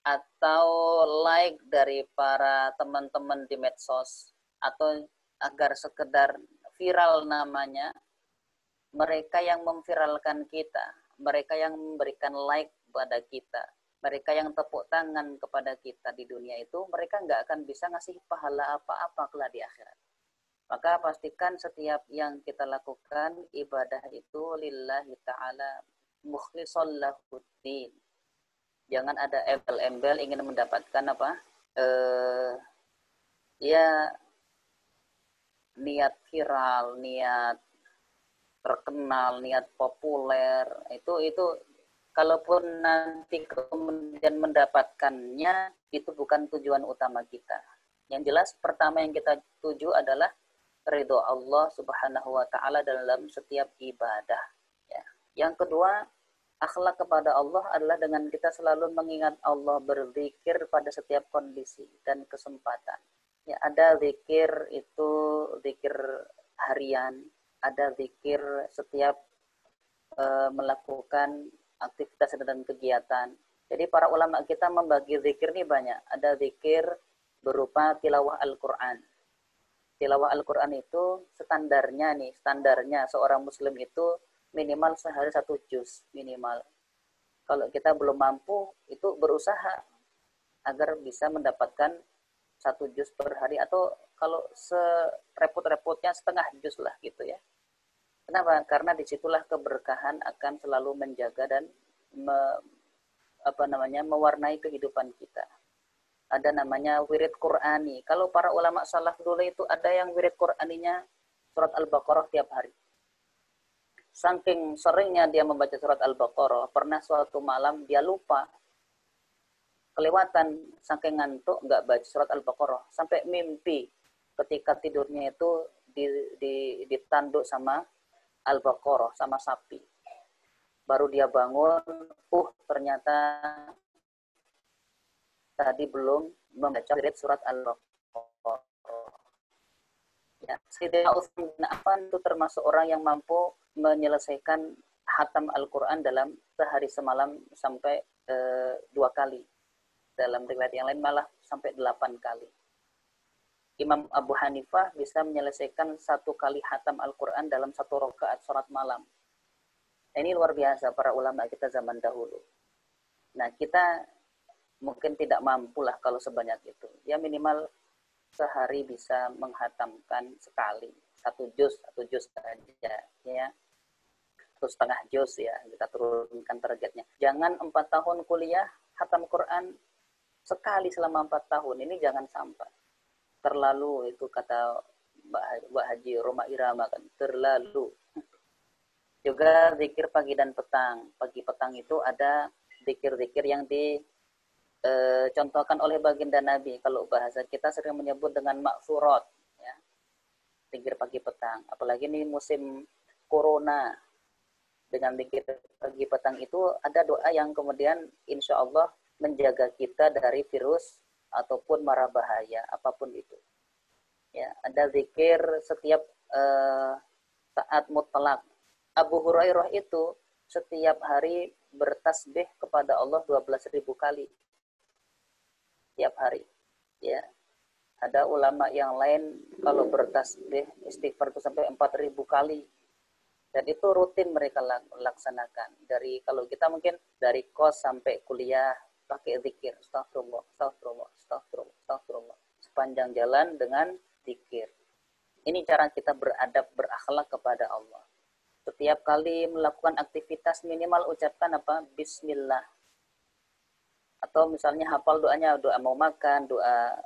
atau like dari para teman-teman di medsos, atau agar sekedar viral namanya, mereka yang memviralkan kita, mereka yang memberikan like pada kita, mereka yang tepuk tangan kepada kita di dunia itu, mereka nggak akan bisa ngasih pahala apa-apa kelak di akhirat. Maka pastikan setiap yang kita lakukan, ibadah itu lillahi ta'ala mukhlishan lahuddin. Jangan ada embel-embel ingin mendapatkan apa? Niat viral, niat terkenal, niat populer. Itu kalaupun nanti kemudian mendapatkannya, itu bukan tujuan utama kita. Yang jelas pertama yang kita tuju adalah ridho Allah Subhanahu wa taala dalam setiap ibadah, ya. Yang kedua, akhlak kepada Allah adalah dengan kita selalu mengingat Allah, berzikir pada setiap kondisi dan kesempatan. Ya, ada zikir itu zikir harian, ada zikir setiap melakukan aktivitas dan kegiatan. Jadi para ulama kita membagi zikir ini banyak. Ada zikir berupa tilawah Al-Quran. Tilawah Al-Quran itu standarnya seorang muslim itu minimal sehari 1 juz minimal. Kalau kita belum mampu, itu berusaha agar bisa mendapatkan 1 juz per hari, atau kalau serepot-repotnya setengah juz lah gitu ya. Kenapa? Karena disitulah keberkahan akan selalu menjaga dan mewarnai kehidupan kita. Ada namanya wirid Qur'ani. Kalau para ulama salaf dulu itu ada yang wirid Qur'aninya surat Al-Baqarah tiap hari. Saking seringnya dia membaca surat Al-Baqarah, pernah suatu malam dia lupa, kelewatan, saking ngantuk nggak baca surat Al-Baqarah, sampai mimpi ketika tidurnya itu ditanduk sama Al-Baqarah, sama sapi. Baru dia bangun, ternyata tadi belum membaca surat Al-Baqarah. Ya, Sayyidina Utsman bin Affan itu termasuk orang yang mampu menyelesaikan hatam Al-Quran dalam sehari semalam sampai 2 kali. Dalam riwayat yang lain malah sampai 8 kali. Imam Abu Hanifah bisa menyelesaikan 1 kali hatam Al-Quran dalam 1 rakaat sholat malam. Ini luar biasa para ulama kita zaman dahulu. Nah, kita mungkin tidak mampulah kalau sebanyak itu. Ya minimal sehari bisa menghatamkan sekali. 1 juz saja ya. 1,5 juz ya, kita turunkan targetnya. Jangan 4 tahun kuliah hatam Quran sekali selama 4 tahun. Ini jangan sampai. Terlalu itu kata Mbak Haji Roma Irama kan, terlalu. Juga zikir pagi dan petang. Pagi petang itu ada zikir-zikir yang dicontohkan oleh baginda Nabi. Kalau bahasa kita sering menyebut dengan maksurat. Ya. Zikir pagi petang. Apalagi ini musim corona. Dengan zikir pagi petang itu ada doa yang kemudian insya Allah menjaga kita dari virus ataupun mara bahaya, apapun itu. Ya, ada zikir setiap saat mutlak. Abu Hurairah itu setiap hari bertasbih kepada Allah 12.000 kali. Tiap hari. Ya. Ada ulama yang lain kalau bertasbih istighfar itu sampai 4.000 kali. Dan itu rutin mereka laksanakan. Dari kalau kita mungkin dari kos sampai kuliah pakai zikir, astagfirullah, astagfirullah, astagfirullah, astagfirullah. Sepanjang jalan dengan zikir. Ini cara kita beradab, berakhlak kepada Allah. Setiap kali melakukan aktivitas minimal ucapkan apa? Bismillah. Atau misalnya hafal doanya, doa mau makan, doa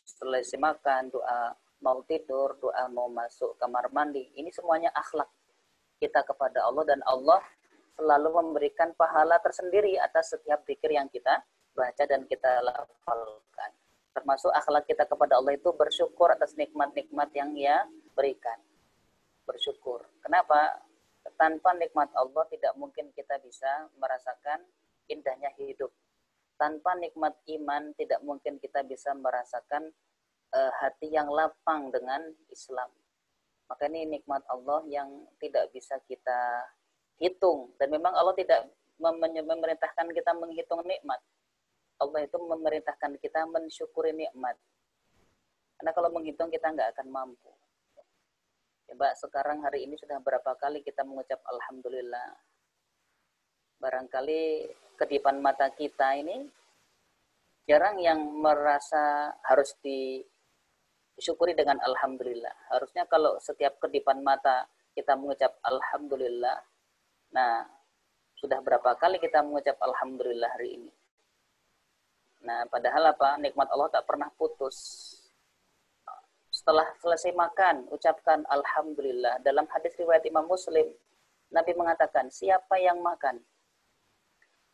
selesai makan, doa mau tidur, doa mau masuk kamar mandi. Ini semuanya akhlak kita kepada Allah, dan Allah selalu memberikan pahala tersendiri atas setiap zikir yang kita baca dan kita lafalkan. Termasuk akhlak kita kepada Allah itu bersyukur atas nikmat-nikmat yang Ia berikan. Bersyukur. Kenapa? Tanpa nikmat Allah tidak mungkin kita bisa merasakan indahnya hidup. Tanpa nikmat iman tidak mungkin kita bisa merasakan hati yang lapang dengan Islam. Maka ini nikmat Allah yang tidak bisa kita hitung. Dan memang Allah tidak memerintahkan kita menghitung nikmat. Allah itu memerintahkan kita mensyukuri nikmat. Karena kalau menghitung kita nggak akan mampu. Coba sekarang hari ini sudah berapa kali kita mengucap Alhamdulillah. Barangkali kedipan mata kita ini jarang yang merasa harus disyukuri dengan Alhamdulillah. Harusnya kalau setiap kedipan mata kita mengucap Alhamdulillah. Nah, sudah berapa kali kita mengucap Alhamdulillah hari ini? Nah, padahal apa? Nikmat Allah tak pernah putus. Setelah selesai makan, ucapkan Alhamdulillah. Dalam hadis riwayat Imam Muslim, Nabi mengatakan, siapa yang makan?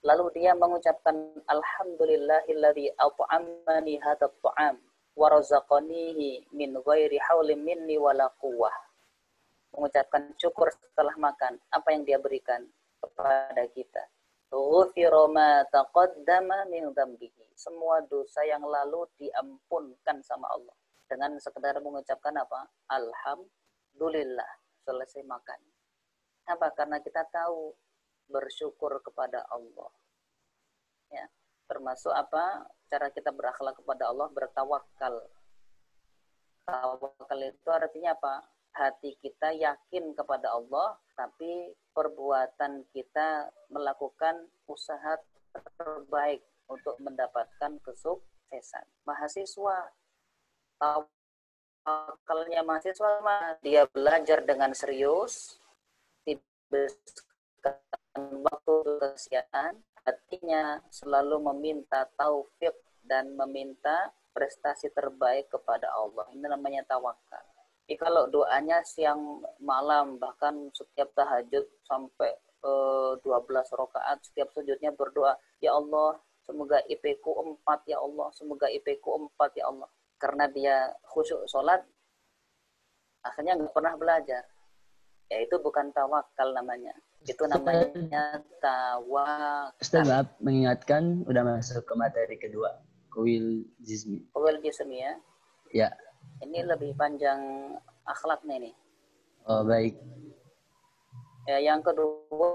Lalu dia mengucapkan Alhamdulillahilladzi at'amani hadzal ta'am wa razaqanihi min ghairi haulin minni wala quwwah. Mengucapkan syukur setelah makan. Apa yang dia berikan kepada kita? Ghufira ma taqaddama min dzambihi. Semua dosa yang lalu diampunkan sama Allah. Dengan sekedar mengucapkan apa? Alhamdulillah. Selesai makan. Apa? Karena kita tahu bersyukur kepada Allah. Ya. Termasuk apa? Cara kita berakhlak kepada Allah, bertawakal. Tawakal itu artinya apa? Hati kita yakin kepada Allah tapi perbuatan kita melakukan usaha terbaik untuk mendapatkan kesuksesan. Mahasiswa, tawakalnya mahasiswa dia belajar dengan serius, tidak waktu kesiaan, hatinya selalu meminta taufik dan meminta prestasi terbaik kepada Allah. Ini namanya tawakal. Jadi kalau doanya siang malam, bahkan setiap tahajud sampai 12 rakaat, setiap sujudnya berdoa, ya Allah, semoga IP-ku 4 ya Allah, semoga IP-ku 4 ya Allah. Karena dia khusyuk sholat, akhirnya nggak pernah belajar. Ya itu bukan tawakal namanya. Itu namanya tawakal. Ustaz, maaf mengingatkan, udah masuk ke materi kedua. Kuil jismi. Kuil jismi ya? Ya. Ini lebih panjang akhlaknya ini. Oh, baik. Ya, yang kedua,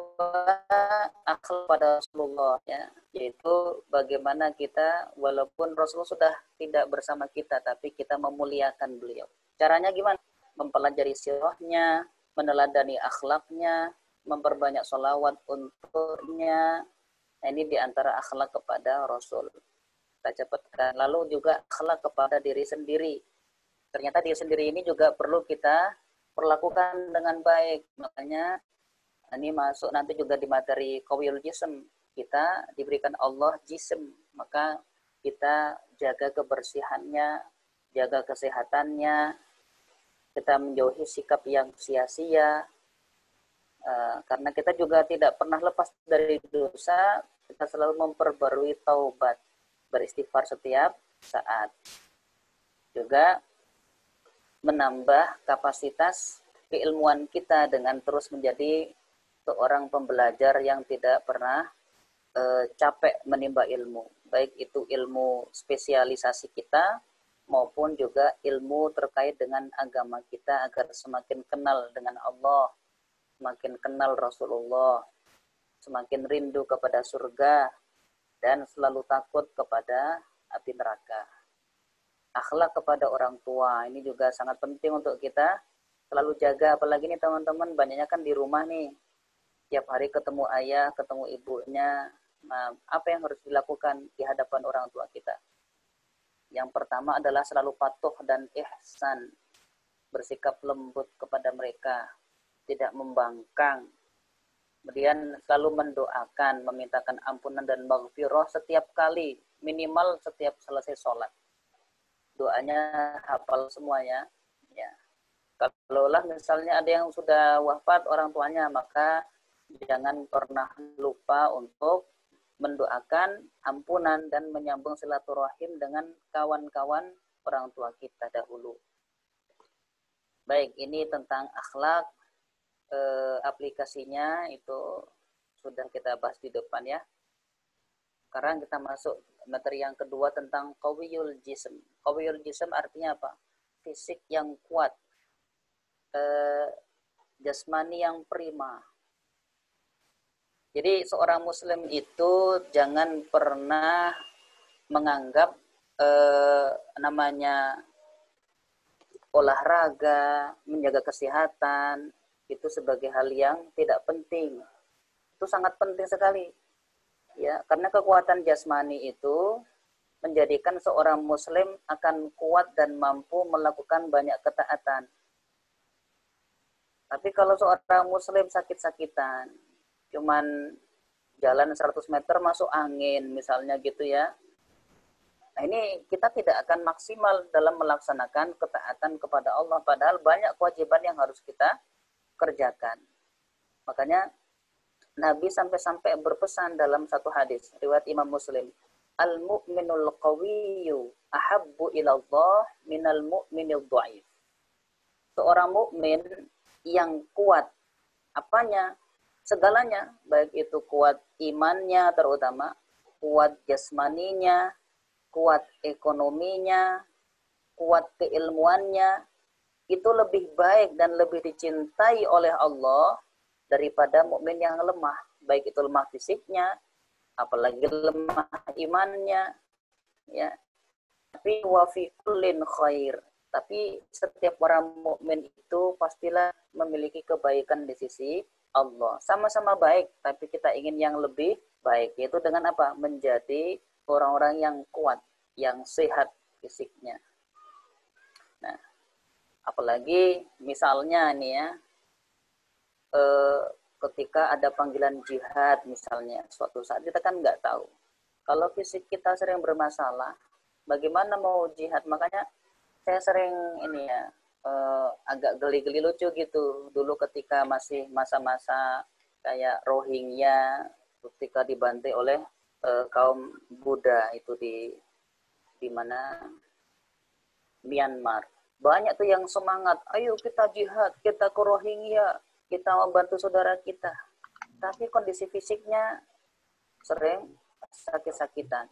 akhlak pada Rasulullah ya, yaitu bagaimana kita walaupun Rasulullah sudah tidak bersama kita, tapi kita memuliakan beliau. Caranya gimana? Mempelajari sirahnya, meneladani akhlaknya, memperbanyak sholawat untuknya. Nah, ini diantara akhlak kepada Rasul. Kita cepatkan. Lalu juga akhlak kepada diri sendiri. Ternyata diri sendiri ini juga perlu kita perlakukan dengan baik. Makanya ini masuk nanti juga di materi qawiyul jism. Kita diberikan Allah jism, maka kita jaga kebersihannya, jaga kesehatannya, kita menjauhi sikap yang sia-sia. Karena kita juga tidak pernah lepas dari dosa, kita selalu memperbarui taubat, beristighfar setiap saat. Juga menambah kapasitas keilmuan kita dengan terus menjadi seorang pembelajar yang tidak pernah capek menimba ilmu. Baik itu ilmu spesialisasi kita maupun juga ilmu terkait dengan agama kita agar semakin kenal dengan Allah, semakin kenal Rasulullah, semakin rindu kepada surga, dan selalu takut kepada api neraka. Akhlak kepada orang tua ini juga sangat penting untuk kita selalu jaga. Apalagi nih teman-teman, banyaknya kan di rumah nih, tiap hari ketemu ayah, ketemu ibunya. Nah, apa yang harus dilakukan di hadapan orang tua kita? Yang pertama adalah selalu patuh dan ihsan, bersikap lembut kepada mereka, tidak membangkang. Kemudian selalu mendoakan, memintakan ampunan dan maghfirah setiap kali, minimal setiap selesai sholat. Doanya hafal semuanya. Ya. Kalaulah misalnya ada yang sudah wafat orang tuanya, maka jangan pernah lupa untuk mendoakan ampunan dan menyambung silaturahim dengan kawan-kawan orang tua kita dahulu. Baik, ini tentang akhlak. Aplikasinya itu sudah kita bahas di depan ya. Sekarang kita masuk materi yang kedua tentang qawiyul jism. Qawiyul jism artinya apa? Fisik yang kuat, jasmani yang prima. Jadi seorang muslim itu jangan pernah menganggap namanya olahraga, menjaga kesehatan itu sebagai hal yang tidak penting. Itu sangat penting sekali. Ya, karena kekuatan jasmani itu menjadikan seorang muslim akan kuat dan mampu melakukan banyak ketaatan. Tapi kalau seorang muslim sakit-sakitan, cuman jalan 100 meter masuk angin misalnya gitu ya. Nah, ini kita tidak akan maksimal dalam melaksanakan ketaatan kepada Allah, padahal banyak kewajiban yang harus kita kerjakan. Makanya Nabi sampai-sampai berpesan dalam satu hadis riwayat Imam Muslim, al-mu'minul qawiyyu ahabbu ilallah minal mu'minil dhaif. Seorang mukmin yang kuat apanya? Segalanya, baik itu kuat imannya terutama, kuat jasmaninya, kuat ekonominya, kuat keilmuannya, itu lebih baik dan lebih dicintai oleh Allah daripada mukmin yang lemah, baik itu lemah fisiknya, apalagi lemah imannya, ya. Tapi wa fi kullin khair, Tapi setiap orang mukmin itu pastilah memiliki kebaikan di sisi Allah. Sama-sama baik, tapi kita ingin yang lebih baik. Yaitu dengan apa? Menjadi orang-orang yang kuat, yang sehat fisiknya. Nah, apalagi misalnya nih ya, ketika ada panggilan jihad misalnya, suatu saat kita kan nggak tahu. Kalau fisik kita sering bermasalah, bagaimana mau jihad? Makanya saya sering ini ya, agak geli-geli lucu gitu. Dulu ketika masih masa-masa kayak Rohingya, ketika dibantai oleh kaum Buddha itu di mana? Myanmar. Banyak tuh yang semangat, ayo kita jihad, kita ke Rohingya, kita membantu saudara kita. Tapi kondisi fisiknya sering sakit-sakitan.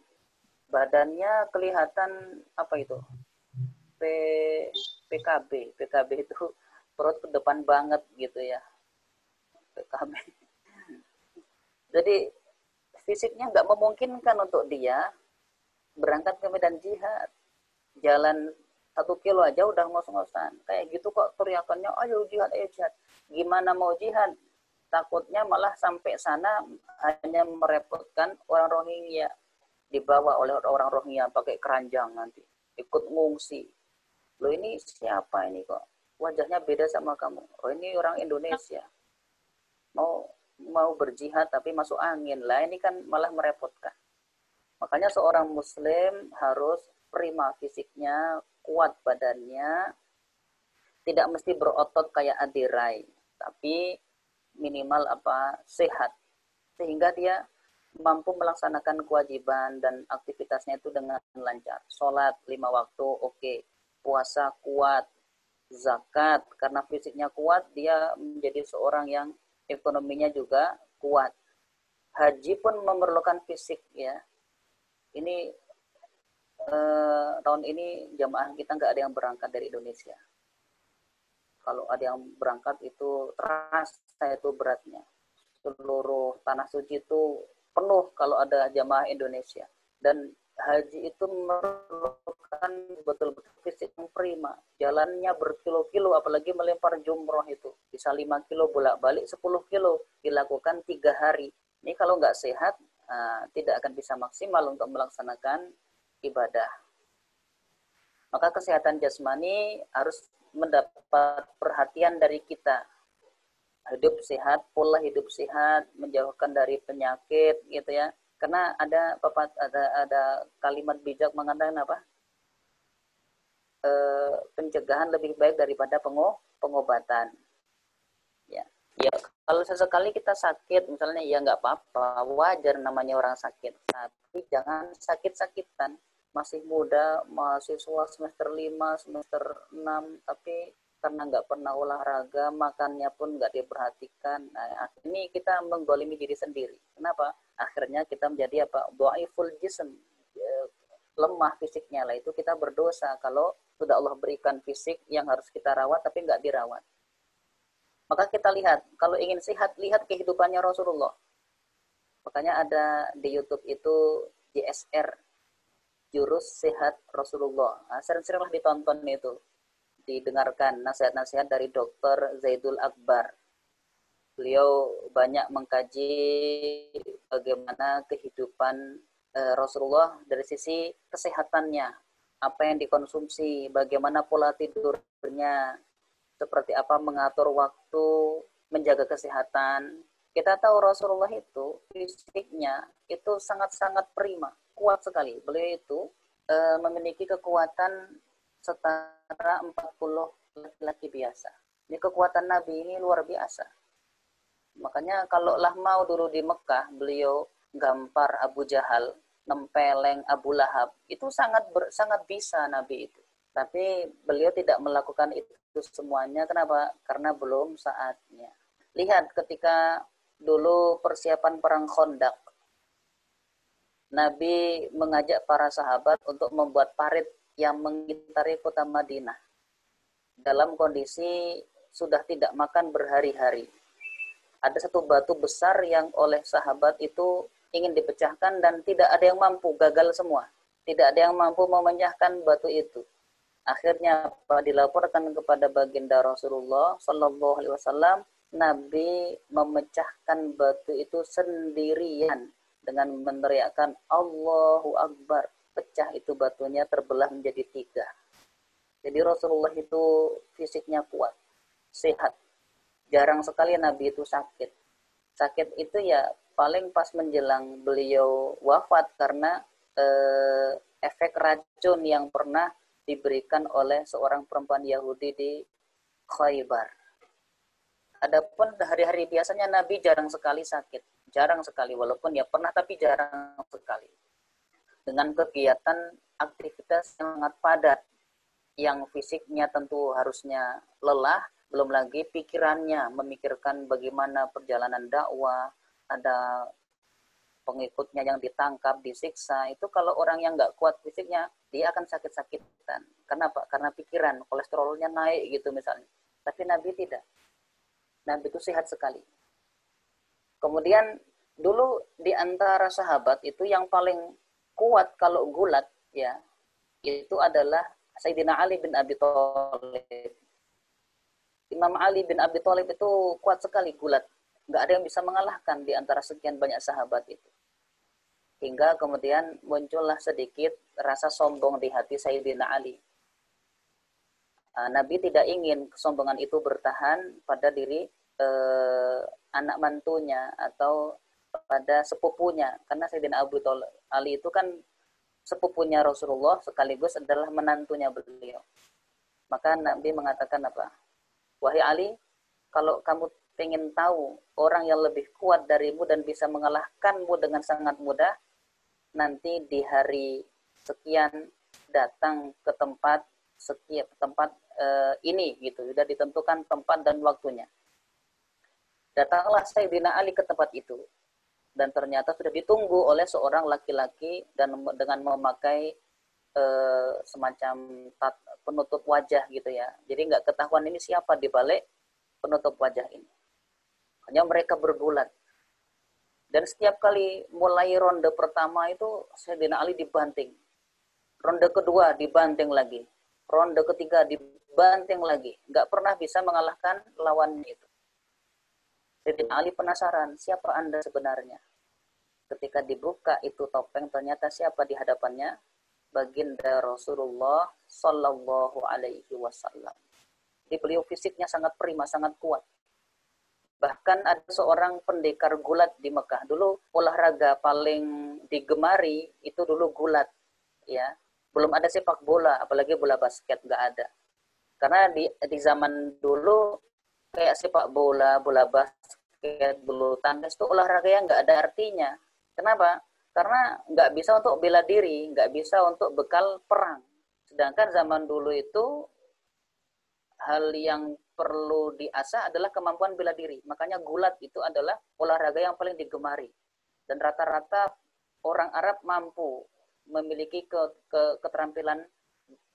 Badannya kelihatan apa itu? PKB itu perut ke depan banget gitu ya. PKB. Jadi fisiknya nggak memungkinkan untuk dia berangkat ke medan jihad. Jalan 1 kilo aja udah ngos-ngosan. Kayak gitu kok teriakannya, ayo jihad, ayo jihad. Gimana mau jihad? Takutnya malah sampai sana hanya merepotkan orang Rohingya. Dibawa oleh orang Rohingya pakai keranjang nanti. Ikut ngungsi. Loh ini siapa ini kok? Wajahnya beda sama kamu. Oh ini orang Indonesia. Mau berjihad tapi masuk angin. Lah ini kan malah merepotkan. Makanya seorang muslim harus prima fisiknya, kuat badannya, tidak mesti berotot kayak adirai, tapi minimal sehat. Sehingga dia mampu melaksanakan kewajiban dan aktivitasnya itu dengan lancar. Sholat 5 waktu, oke. Puasa kuat, zakat, karena fisiknya kuat, dia menjadi seorang yang ekonominya juga kuat. Haji pun memerlukan fisik ya. Ini tahun ini jamaah kita nggak ada yang berangkat dari Indonesia. Kalau ada yang berangkat itu terasa itu beratnya. Seluruh tanah suci itu penuh kalau ada jamaah Indonesia. Dan haji itu memerlukan betul-betul fisik yang prima. Jalannya berkilo-kilo, apalagi melempar jumroh itu. Bisa 5 kilo bolak-balik, 10 kilo dilakukan 3 hari. Ini kalau nggak sehat, tidak akan bisa maksimal untuk melaksanakan ibadah. Maka kesehatan jasmani harus mendapat perhatian dari kita. Hidup sehat, pola hidup sehat, menjauhkan dari penyakit gitu ya. Karena ada kalimat bijak mengatakan apa? Pencegahan lebih baik daripada pengobatan. Ya, kalau sesekali kita sakit, misalnya ya nggak apa-apa, wajar namanya orang sakit. Tapi jangan sakit-sakitan. Masih muda, mahasiswa semester 5, semester 6, tapi karena nggak pernah olahraga, makannya pun nggak diperhatikan. Nah, ini kita menggolimi diri sendiri. Kenapa? Akhirnya kita menjadi dhaiful jism, lemah fisiknya lah. Itu kita berdosa kalau sudah Allah berikan fisik yang harus kita rawat tapi nggak dirawat. Maka kita lihat, kalau ingin sehat, lihat kehidupannya Rasulullah. Makanya ada di YouTube itu JSR, Jurus Sehat Rasulullah. Nah, sering-seringlah ditonton itu. Didengarkan nasihat-nasihat dari Dr. Zaidul Akbar. Beliau banyak mengkaji bagaimana kehidupan Rasulullah dari sisi kesehatannya, apa yang dikonsumsi, bagaimana pola tidurnya, seperti apa mengatur waktu, menjaga kesehatan. Kita tahu Rasulullah itu fisiknya itu sangat-sangat prima, kuat sekali. Beliau itu memiliki kekuatan setara 40 laki-laki biasa. Ini kekuatan Nabi ini luar biasa. Makanya kalau lah mau dulu di Mekah, beliau gampar Abu Jahal, nempeleng Abu Lahab, itu sangat bisa Nabi itu. Tapi beliau tidak melakukan itu semuanya. Kenapa? Karena belum saatnya. Lihat ketika dulu persiapan perang Khandaq, Nabi mengajak para sahabat untuk membuat parit yang mengitari kota Madinah. Dalam kondisi sudah tidak makan berhari-hari. Ada satu batu besar yang oleh sahabat itu ingin dipecahkan dan tidak ada yang mampu, gagal semua. Tidak ada yang mampu memecahkan batu itu. Akhirnya apa, dilaporkan kepada baginda Rasulullah Shallallahu Alaihi Wasallam, Nabi memecahkan batu itu sendirian dengan meneriakkan Allahu Akbar. Pecah itu batunya, terbelah menjadi 3. Jadi Rasulullah itu fisiknya kuat, sehat. Jarang sekali Nabi itu sakit. Sakit itu ya paling pas menjelang beliau wafat karena efek racun yang pernah diberikan oleh seorang perempuan Yahudi di Khaybar. Adapun hari-hari biasanya Nabi jarang sekali sakit. Jarang sekali, walaupun ya pernah tapi jarang sekali. Dengan kegiatan aktivitas yang sangat padat, yang fisiknya tentu harusnya lelah, belum lagi pikirannya memikirkan bagaimana perjalanan dakwah, ada pengikutnya yang ditangkap, disiksa. Itu kalau orang yang nggak kuat fisiknya, dia akan sakit-sakitan. Kenapa? Karena pikiran, kolesterolnya naik gitu misalnya. Tapi Nabi tidak. Nabi itu sehat sekali. Kemudian dulu di antara sahabat itu yang paling kuat kalau gulat ya, itu adalah Sayyidina Ali bin Abi Thalib. Imam Ali bin Abi Thalib itu kuat sekali gulat. Nggak ada yang bisa mengalahkan di antara sekian banyak sahabat itu. Hingga kemudian muncullah sedikit rasa sombong di hati Sayyidina Ali. Nabi tidak ingin kesombongan itu bertahan pada diri anak mantunya atau pada sepupunya. Karena Sayyidina Abu Ali itu kan sepupunya Rasulullah sekaligus adalah menantunya beliau. Maka Nabi mengatakan apa? Wahai Ali, kalau kamu ingin tahu orang yang lebih kuat darimu dan bisa mengalahkanmu dengan sangat mudah, nanti di hari sekian datang ke tempat ini gitu, sudah ditentukan tempat dan waktunya. Datanglah Sayyidina Ali ke tempat itu dan ternyata sudah ditunggu oleh seorang laki-laki dan dengan memakai semacam penutup wajah gitu ya. Jadi nggak ketahuan ini siapa di balik penutup wajah ini. Hanya mereka bergulat. Dan setiap kali mulai ronde pertama itu Sayyidina Ali dibanting. Ronde kedua dibanting lagi. Ronde ketiga dibanting lagi. Nggak pernah bisa mengalahkan lawannya itu. Sayyidina Ali penasaran, siapa Anda sebenarnya? Ketika dibuka itu topeng, ternyata siapa di hadapannya? Baginda Rasulullah Sallallahu Alaihi Wasallam. Jadi beliau fisiknya sangat prima, sangat kuat. Bahkan ada seorang pendekar gulat di Mekah. Dulu olahraga paling digemari itu dulu gulat, ya. Belum ada sepak bola, apalagi bola basket, nggak ada. Karena di zaman dulu kayak sepak bola, bola basket, bulu tangkis itu olahraga yang nggak ada artinya. Kenapa? Karena nggak bisa untuk bela diri, nggak bisa untuk bekal perang. Sedangkan zaman dulu itu hal yang perlu diasah adalah kemampuan bela diri. Makanya gulat itu adalah olahraga yang paling digemari. Dan rata-rata orang Arab mampu memiliki keterampilan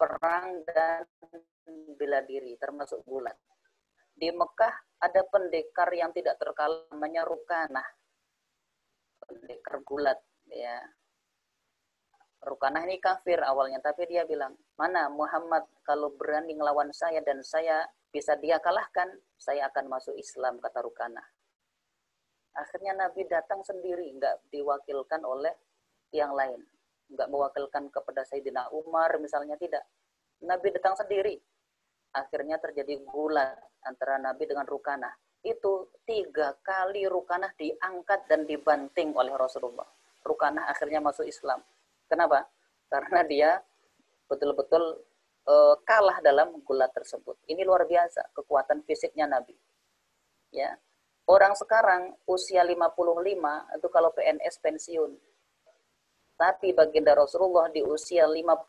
perang dan bela diri, termasuk gulat. Di Mekah ada pendekar yang tidak terkalahkan, namanya Rukanah. Pendekar gulat. Ya, Rukanah ini kafir awalnya, tapi dia bilang, mana Muhammad kalau berani ngelawan saya dan saya bisa dia kalahkan, saya akan masuk Islam, kata Rukanah. Akhirnya Nabi datang sendiri, nggak diwakilkan oleh yang lain. Nggak mewakilkan kepada Sayyidina Umar misalnya, tidak. Nabi datang sendiri. Akhirnya terjadi gulat antara Nabi dengan Rukanah. Itu 3 kali Rukanah diangkat dan dibanting oleh Rasulullah. Rukanah akhirnya masuk Islam. Kenapa? Karena dia betul-betul kalah dalam gulat tersebut. Ini luar biasa kekuatan fisiknya Nabi. Ya. Orang sekarang usia 55 itu kalau PNS pensiun. Tapi baginda Rasulullah di usia 55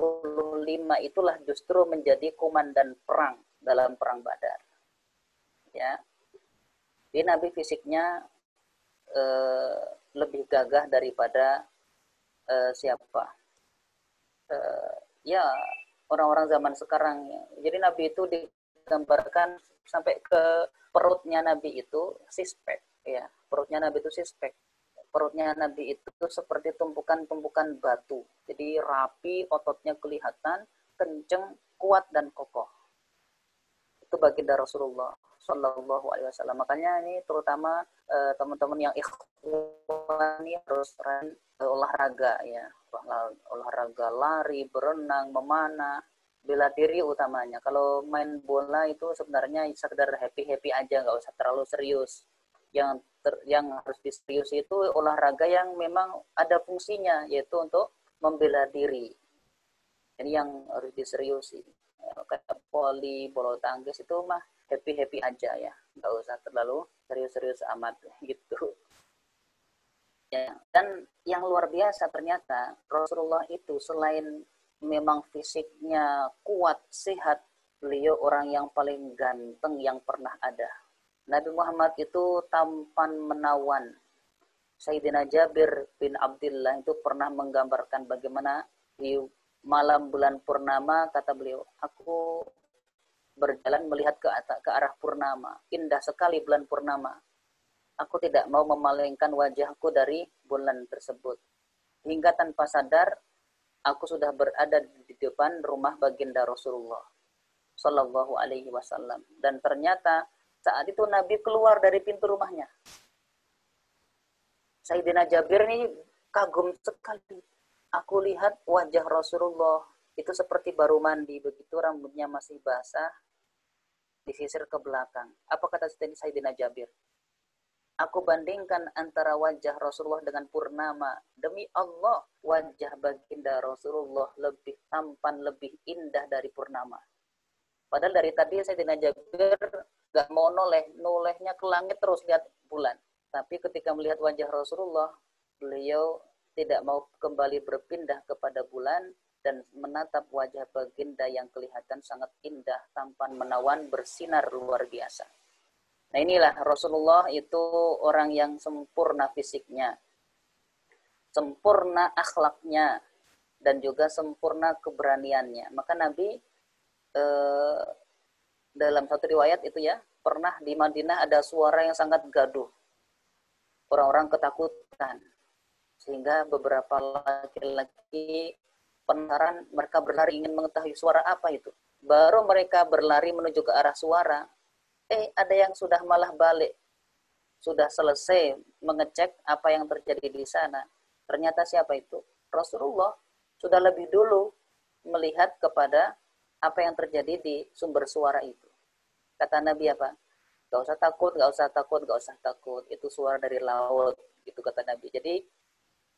itulah justru menjadi komandan perang dalam perang Badar. Ya. Jadi Nabi fisiknya lebih gagah daripada siapa? Ya, orang-orang zaman sekarang. Ya. Jadi Nabi itu digambarkan sampai ke perutnya Nabi itu six-pack. Ya, perutnya Nabi itu six-pack. Perutnya Nabi itu seperti tumpukan-tumpukan batu. Jadi rapi, ototnya kelihatan, kenceng, kuat dan kokoh. Itu baginda Rasulullah Shallallahu Alaihi Wasallam. Makanya ini terutama teman-teman yang ikhwan ini harus olahraga ya, olahraga lari, berenang, memanah, bela diri utamanya. Kalau main bola itu sebenarnya sekedar happy aja, nggak usah terlalu serius. Yang harus diserius itu olahraga yang memang ada fungsinya, yaitu untuk membela diri. Ini yang harus diseriusi. Kayak voli, bola tangkis itu mah happy aja ya, nggak usah terlalu serius amat gitu. Ya, dan yang luar biasa ternyata Rasulullah itu selain memang fisiknya kuat, sehat, beliau orang yang paling ganteng yang pernah ada. Nabi Muhammad itu tampan menawan. Sayyidina Jabir bin Abdullah itu pernah menggambarkan bagaimana di malam bulan purnama, kata beliau, aku berjalan melihat ke arah purnama. Indah sekali bulan purnama. Aku tidak mau memalingkan wajahku dari bulan tersebut. Hingga tanpa sadar, aku sudah berada di depan rumah baginda Rasulullah Shallallahu Alaihi Wasallam. Dan ternyata saat itu Nabi keluar dari pintu rumahnya. Sayyidina Jabir ini kagum sekali. Aku lihat wajah Rasulullah itu seperti baru mandi, begitu rambutnya masih basah, disisir ke belakang. Apa kata Sayyidina Jabir? Aku bandingkan antara wajah Rasulullah dengan purnama. Demi Allah, wajah baginda Rasulullah lebih tampan, lebih indah dari purnama. Padahal dari tadi Sayyidina Jabir gak mau nolehnya ke langit terus lihat bulan. Tapi ketika melihat wajah Rasulullah, beliau tidak mau kembali berpindah kepada bulan dan menatap wajah baginda yang kelihatan sangat indah, tampan, menawan, bersinar luar biasa. Nah inilah Rasulullah itu orang yang sempurna fisiknya, sempurna akhlaknya, dan juga sempurna keberaniannya. Maka Nabi dalam satu riwayat itu ya, pernah di Madinah ada suara yang sangat gaduh. Orang-orang ketakutan. Sehingga beberapa laki-laki penasaran, mereka berlari ingin mengetahui suara apa itu. Baru mereka berlari menuju ke arah suara, ada yang sudah malah balik. Sudah selesai mengecek apa yang terjadi di sana. Ternyata siapa itu? Rasulullah sudah lebih dulu melihat kepada apa yang terjadi di sumber suara itu. Kata Nabi apa? Gak usah takut, gak usah takut, gak usah takut. Itu suara dari laut. Itu kata Nabi. Jadi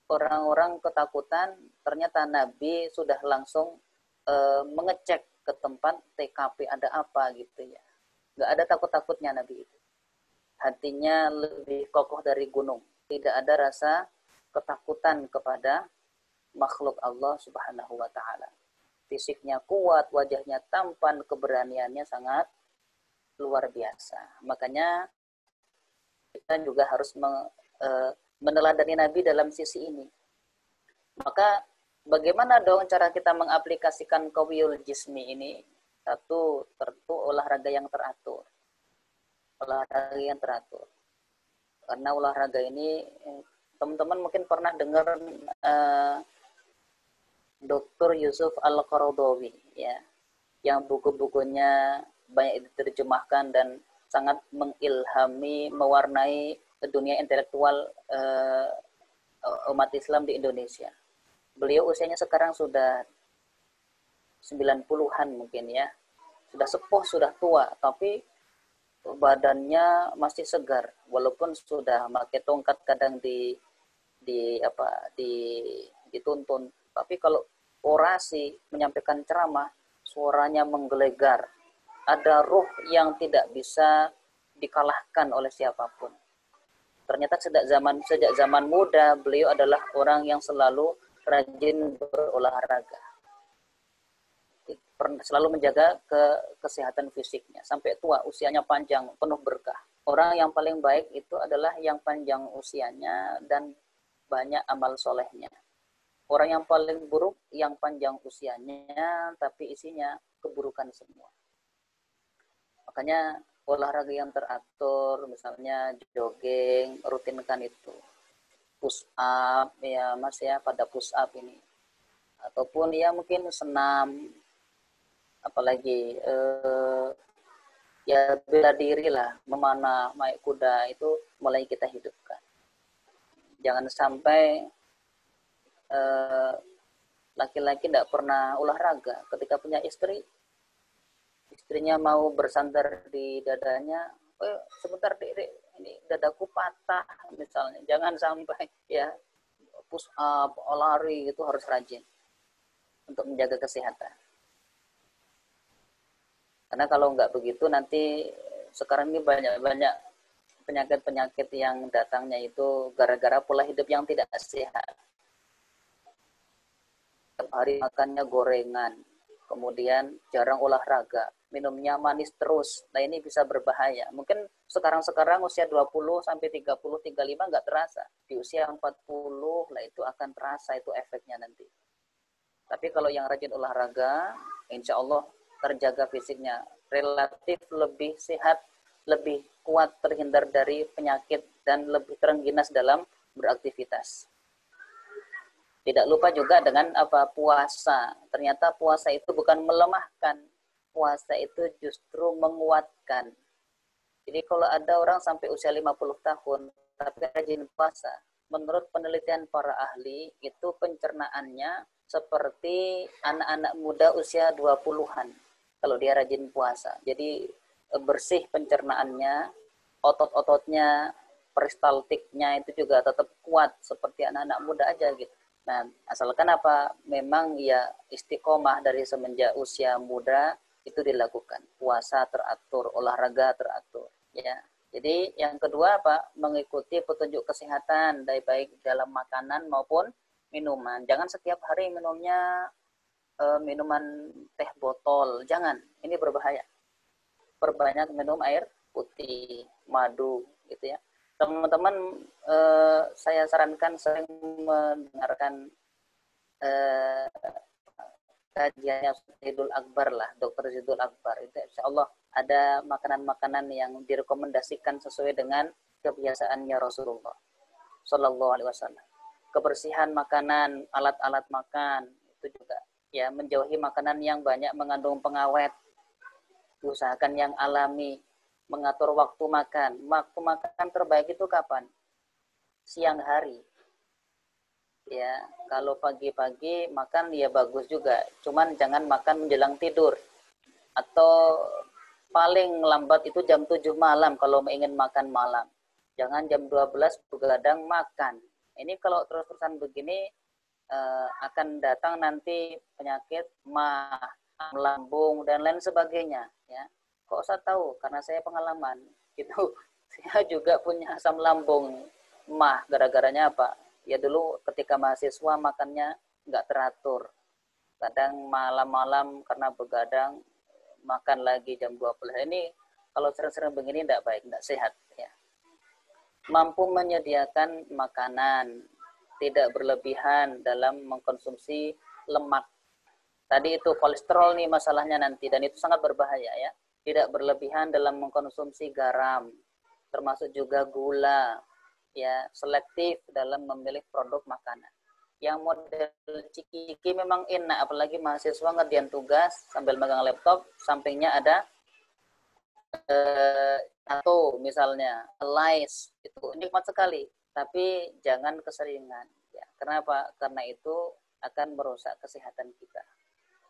orang-orang ketakutan, ternyata Nabi sudah langsung mengecek ke tempat TKP ada apa gitu ya. Gak ada takut-takutnya Nabi itu. Hatinya lebih kokoh dari gunung. Tidak ada rasa ketakutan kepada makhluk Allah Subhanahu wa Ta'ala. Fisiknya kuat, wajahnya tampan, keberaniannya sangat luar biasa. Makanya kita juga harus meneladani Nabi dalam sisi ini. Maka bagaimana dong cara kita mengaplikasikan qawiyul jismi ini? Satu, tentu olahraga yang teratur. Olahraga yang teratur. Karena olahraga ini, teman-teman mungkin pernah dengar Dr. Yusuf Al-Qaradawi, ya, yang buku-bukunya banyak diterjemahkan dan sangat mengilhami, mewarnai dunia intelektual umat Islam di Indonesia. Beliau usianya sekarang sudah 90-an mungkin ya. Sudah sepuh, sudah tua, tapi badannya masih segar walaupun sudah pakai tongkat kadang dituntun. Tapi kalau orasi, menyampaikan ceramah, suaranya menggelegar. Ada ruh yang tidak bisa dikalahkan oleh siapapun. Ternyata sejak zaman muda beliau adalah orang yang selalu rajin berolahraga. Selalu menjaga kesehatan fisiknya sampai tua, usianya panjang, penuh berkah. Orang yang paling baik itu adalah yang panjang usianya dan banyak amal solehnya. Orang yang paling buruk yang panjang usianya tapi isinya keburukan semua. Makanya olahraga yang teratur, misalnya jogging, rutinkan itu. Push up, ya Mas ya, pada push up ini. Ataupun ya mungkin senam, apalagi ya bela diri lah, memanah, naik kuda itu mulai kita hidupkan. Jangan sampai laki-laki tidak pernah olahraga, ketika punya istri, istrinya mau bersandar di dadanya, sebentar dek, ini dadaku patah misalnya, jangan sampai ya push up, lari itu harus rajin untuk menjaga kesehatan. Karena kalau nggak begitu nanti sekarang ini banyak penyakit-penyakit yang datangnya itu gara-gara pola hidup yang tidak sehat. Setiap hari makannya gorengan, kemudian jarang olahraga, minumnya manis terus. Nah ini bisa berbahaya. Mungkin sekarang usia 20 sampai 30, 35 nggak terasa. Di usia 40 lah itu akan terasa itu efeknya nanti. Tapi kalau yang rajin olahraga, insya Allah terjaga fisiknya, relatif lebih sehat, lebih kuat terhindar dari penyakit, dan lebih terengginas dalam beraktivitas. Tidak lupa juga dengan puasa. Ternyata puasa itu bukan melemahkan, puasa itu justru menguatkan. Jadi kalau ada orang sampai usia 50 tahun, tapi rajin puasa, menurut penelitian para ahli, itu pencernaannya seperti anak-anak muda usia 20-an. Kalau dia rajin puasa. Jadi bersih pencernaannya, otot-ototnya, peristaltiknya itu juga tetap kuat seperti anak-anak muda aja gitu. Nah, asalkan memang ya istiqomah dari semenjak usia muda itu dilakukan. Puasa teratur, olahraga teratur, ya. Jadi yang kedua mengikuti petunjuk kesehatan baik dalam makanan maupun minuman. Jangan setiap hari minumnya minuman teh botol, jangan, ini berbahaya. Perbanyak minum air putih, madu gitu ya. Teman-teman, saya sarankan sering mendengarkan kajiannya Zidul Akbar lah, Dr. Zidul Akbar. Itu insya Allah ada makanan-makanan yang direkomendasikan sesuai dengan kebiasaannya Rasulullah Sallallahu Alaihi Wasallam. Kebersihan makanan, alat-alat makan itu juga ya, menjauhi makanan yang banyak mengandung pengawet, diusahakan yang alami, mengatur waktu makan. Waktu makan terbaik itu kapan? Siang hari. Ya, kalau pagi-pagi makan ya bagus juga, cuman jangan makan menjelang tidur. Atau paling lambat itu jam 7 malam kalau ingin makan malam. Jangan jam 12 begadang makan. Ini kalau terus-terusan begini akan datang nanti penyakit mah, lambung dan lain sebagainya ya. Kok saya tahu? Karena saya pengalaman itu. Saya juga punya asam lambung mah, gara-garanya apa? Ya dulu ketika mahasiswa makannya nggak teratur, kadang malam-malam karena begadang makan lagi jam 12. Ini kalau sering-sering begini tidak baik, tidak sehat ya. Mampu menyediakan makanan, tidak berlebihan dalam mengkonsumsi lemak. Tadi itu kolesterol nih masalahnya nanti, dan itu sangat berbahaya ya. Tidak berlebihan dalam mengkonsumsi garam, termasuk juga gula, ya, selektif dalam memilih produk makanan. Yang model ciki-ciki memang enak, apalagi mahasiswa ngerjain tugas sambil megang laptop, sampingnya ada atau misalnya Lays, itu nikmat sekali. Tapi jangan keseringan. Ya. Kenapa? Karena itu akan merusak kesehatan kita.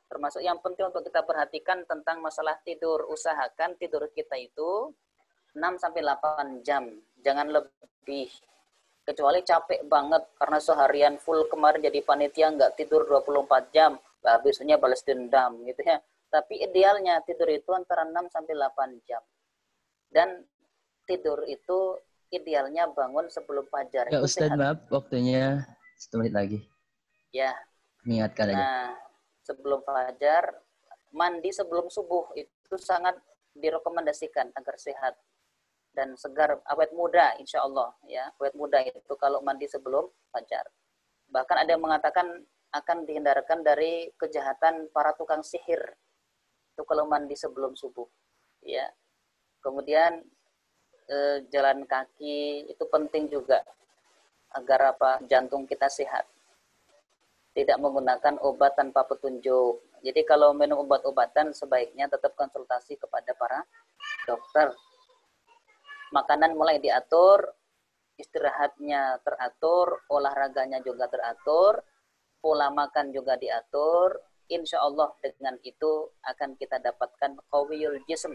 Termasuk yang penting untuk kita perhatikan tentang masalah tidur. Usahakan tidur kita itu 6-8 jam. Jangan lebih. Kecuali capek banget karena seharian full kemarin jadi panitia nggak tidur 24 jam. Besoknya balas dendam gitu ya. Tapi idealnya tidur itu antara 6-8 jam. Dan tidur itu idealnya bangun sebelum fajar. Ya Ustadz, maaf waktunya 1 menit lagi. Ya. Mengingatkan aja. Nah, sebelum fajar, mandi sebelum subuh itu sangat direkomendasikan agar sehat dan segar, awet muda insya Allah ya. Awet muda itu kalau mandi sebelum fajar. Bahkan ada yang mengatakan akan dihindarkan dari kejahatan para tukang sihir itu kalau mandi sebelum subuh ya. Kemudian jalan kaki itu penting juga agar jantung kita sehat. Tidak menggunakan obat tanpa petunjuk Jadi kalau minum obat-obatan sebaiknya tetap konsultasi kepada para dokter. Makanan mulai diatur, istirahatnya teratur, olahraganya juga teratur, pola makan juga diatur. Insya Allah dengan itu akan kita dapatkan qawiyul jism,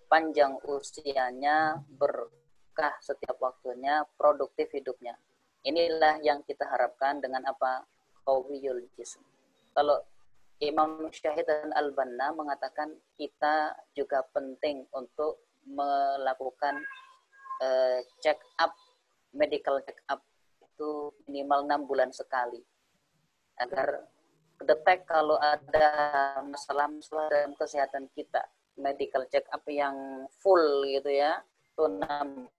panjang usianya, berkah setiap waktunya, produktif hidupnya. Inilah yang kita harapkan dengan apa? Qawiyul jism. Kalau Imam Syahid dan Al-Banna mengatakan kita juga penting untuk melakukan check up, medical check up itu minimal 6 bulan sekali agar kedetek kalau ada masalah-masalah dalam kesehatan kita. Medical check up yang full gitu ya, itu 6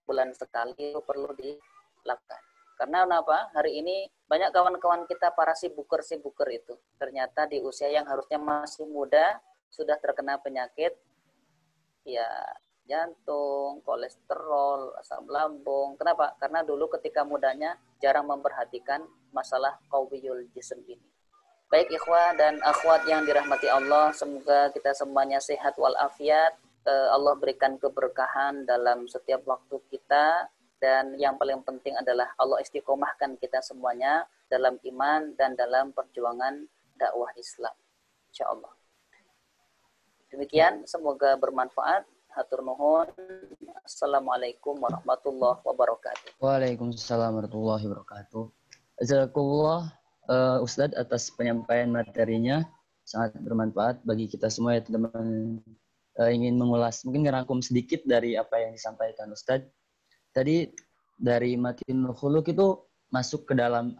bulan sekali itu perlu dilakukan. Karena kenapa? Hari ini banyak kawan-kawan kita para sibuker-sibuker itu ternyata di usia yang harusnya masih muda sudah terkena penyakit ya jantung, kolesterol, asam lambung. Kenapa? Karena dulu ketika mudanya jarang memperhatikan masalah qawiyul jism ini. Baik ikhwah dan akhwat yang dirahmati Allah, semoga kita semuanya sehat walafiat. Allah berikan keberkahan dalam setiap waktu kita. Dan yang paling penting adalah Allah istiqomahkan kita semuanya dalam iman dan dalam perjuangan dakwah Islam. InsyaAllah. Demikian, semoga bermanfaat. Hatur nuhun. Assalamualaikum warahmatullahi wabarakatuh. Waalaikumsalam warahmatullahi wabarakatuh. Jazakallah Ustadz atas penyampaian materinya, sangat bermanfaat bagi kita semua ya teman-teman. Ingin mengulas, mungkin ngerangkum sedikit dari apa yang disampaikan Ustadz. Tadi dari matinul khuluq itu masuk ke dalam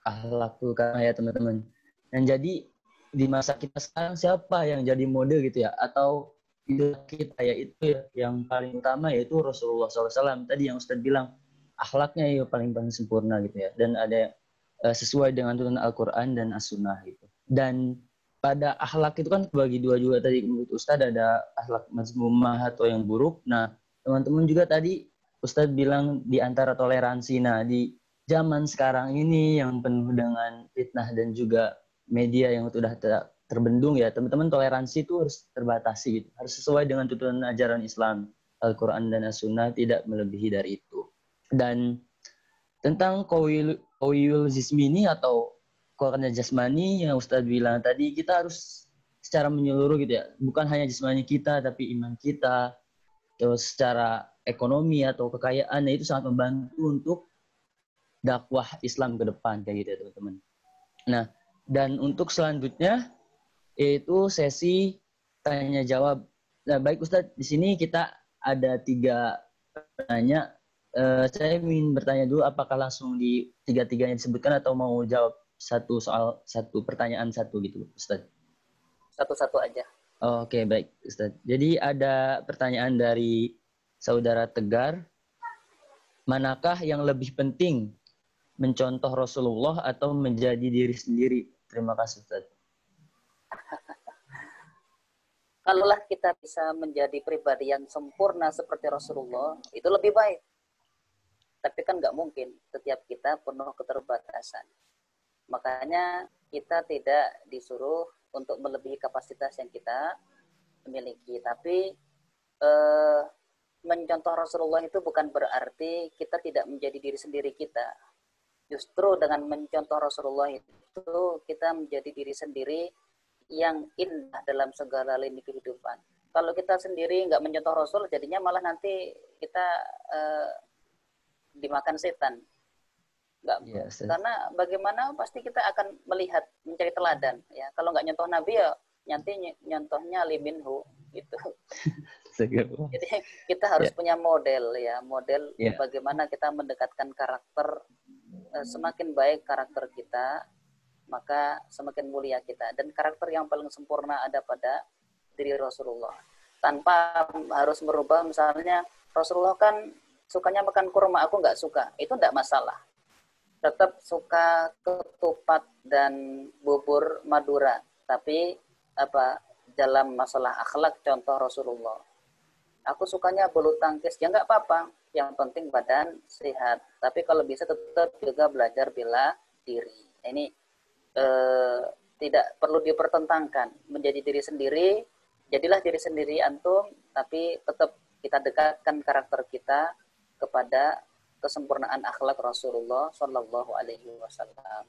akhlakul karimah ya teman-teman. Dan jadi di masa kita sekarang siapa yang jadi model gitu ya? Atau idola kita yaitu ya, yang paling utama yaitu Rasulullah SAW. Tadi yang Ustadz bilang akhlaknya ya paling sempurna gitu ya. Dan ada sesuai dengan tuntunan Al-Quran dan As-Sunnah gitu. Dan pada akhlak itu kan bagi dua juga tadi menurut Ustadz ada akhlak mazmumah atau yang buruk. Nah teman-teman juga tadi Ustadz bilang di antara toleransi. Nah di zaman sekarang ini yang penuh dengan fitnah dan juga media yang sudah terbendung ya teman-teman, toleransi itu harus terbatasi gitu. Harus sesuai dengan tuntunan ajaran Islam, Al-Quran dan As-Sunnah, tidak melebihi dari itu. Dan tentang qawiyul jismini atau kuatnya jasmani yang Ustadz bilang tadi, kita harus secara menyeluruh gitu ya. Bukan hanya jasmani kita tapi iman kita, terus secara ekonomi atau kekayaan, itu sangat membantu untuk dakwah Islam ke depan kayak gitu ya teman-teman. Nah, dan untuk selanjutnya yaitu sesi tanya jawab. Nah, baik Ustadz, di sini kita ada 3 penanya. Saya ingin bertanya dulu apakah langsung di 3-3-nya disebutkan atau mau jawab satu soal satu pertanyaan satu gitu Ustadz? Satu-satu aja. Oke, baik Ustadz. Jadi ada pertanyaan dari Saudara Tegar. Manakah yang lebih penting, mencontoh Rasulullah atau menjadi diri sendiri? Terima kasih Ustadz. Kalaulah kita bisa menjadi pribadi yang sempurna seperti Rasulullah, itu lebih baik. Tapi kan nggak mungkin, setiap kita penuh keterbatasan. Makanya kita tidak disuruh untuk melebihi kapasitas yang kita miliki. Tapi mencontoh Rasulullah itu bukan berarti kita tidak menjadi diri sendiri kita. Justru dengan mencontoh Rasulullah itu kita menjadi diri sendiri yang indah dalam segala lini kehidupan. Kalau kita sendiri nggak mencontoh Rasul, jadinya malah nanti kita dimakan setan. Nggak, Yes. Karena bagaimana pasti kita akan melihat, mencari teladan. Ya, kalau nggak nyontoh Nabi ya nanti nyontohnya liminhu gitu. Jadi kita harus punya model ya, model bagaimana kita mendekatkan karakter. Semakin baik karakter kita, maka semakin mulia kita. Dan karakter yang paling sempurna ada pada diri Rasulullah. Tanpa harus merubah, misalnya Rasulullah kan sukanya makan kurma, aku nggak suka. Itu nggak masalah. Tetap suka ketupat dan bubur Madura. Tapi dalam masalah akhlak contoh Rasulullah. Aku sukanya bulu tangkis, ya nggak apa-apa. Yang penting badan sehat. Tapi kalau bisa tetap juga belajar bela diri. Ini tidak perlu dipertentangkan. Menjadi diri sendiri, jadilah diri sendiri antum, tapi tetap kita dekatkan karakter kita kepada kesempurnaan akhlak Rasulullah Shallallahu Alaihi Wasallam.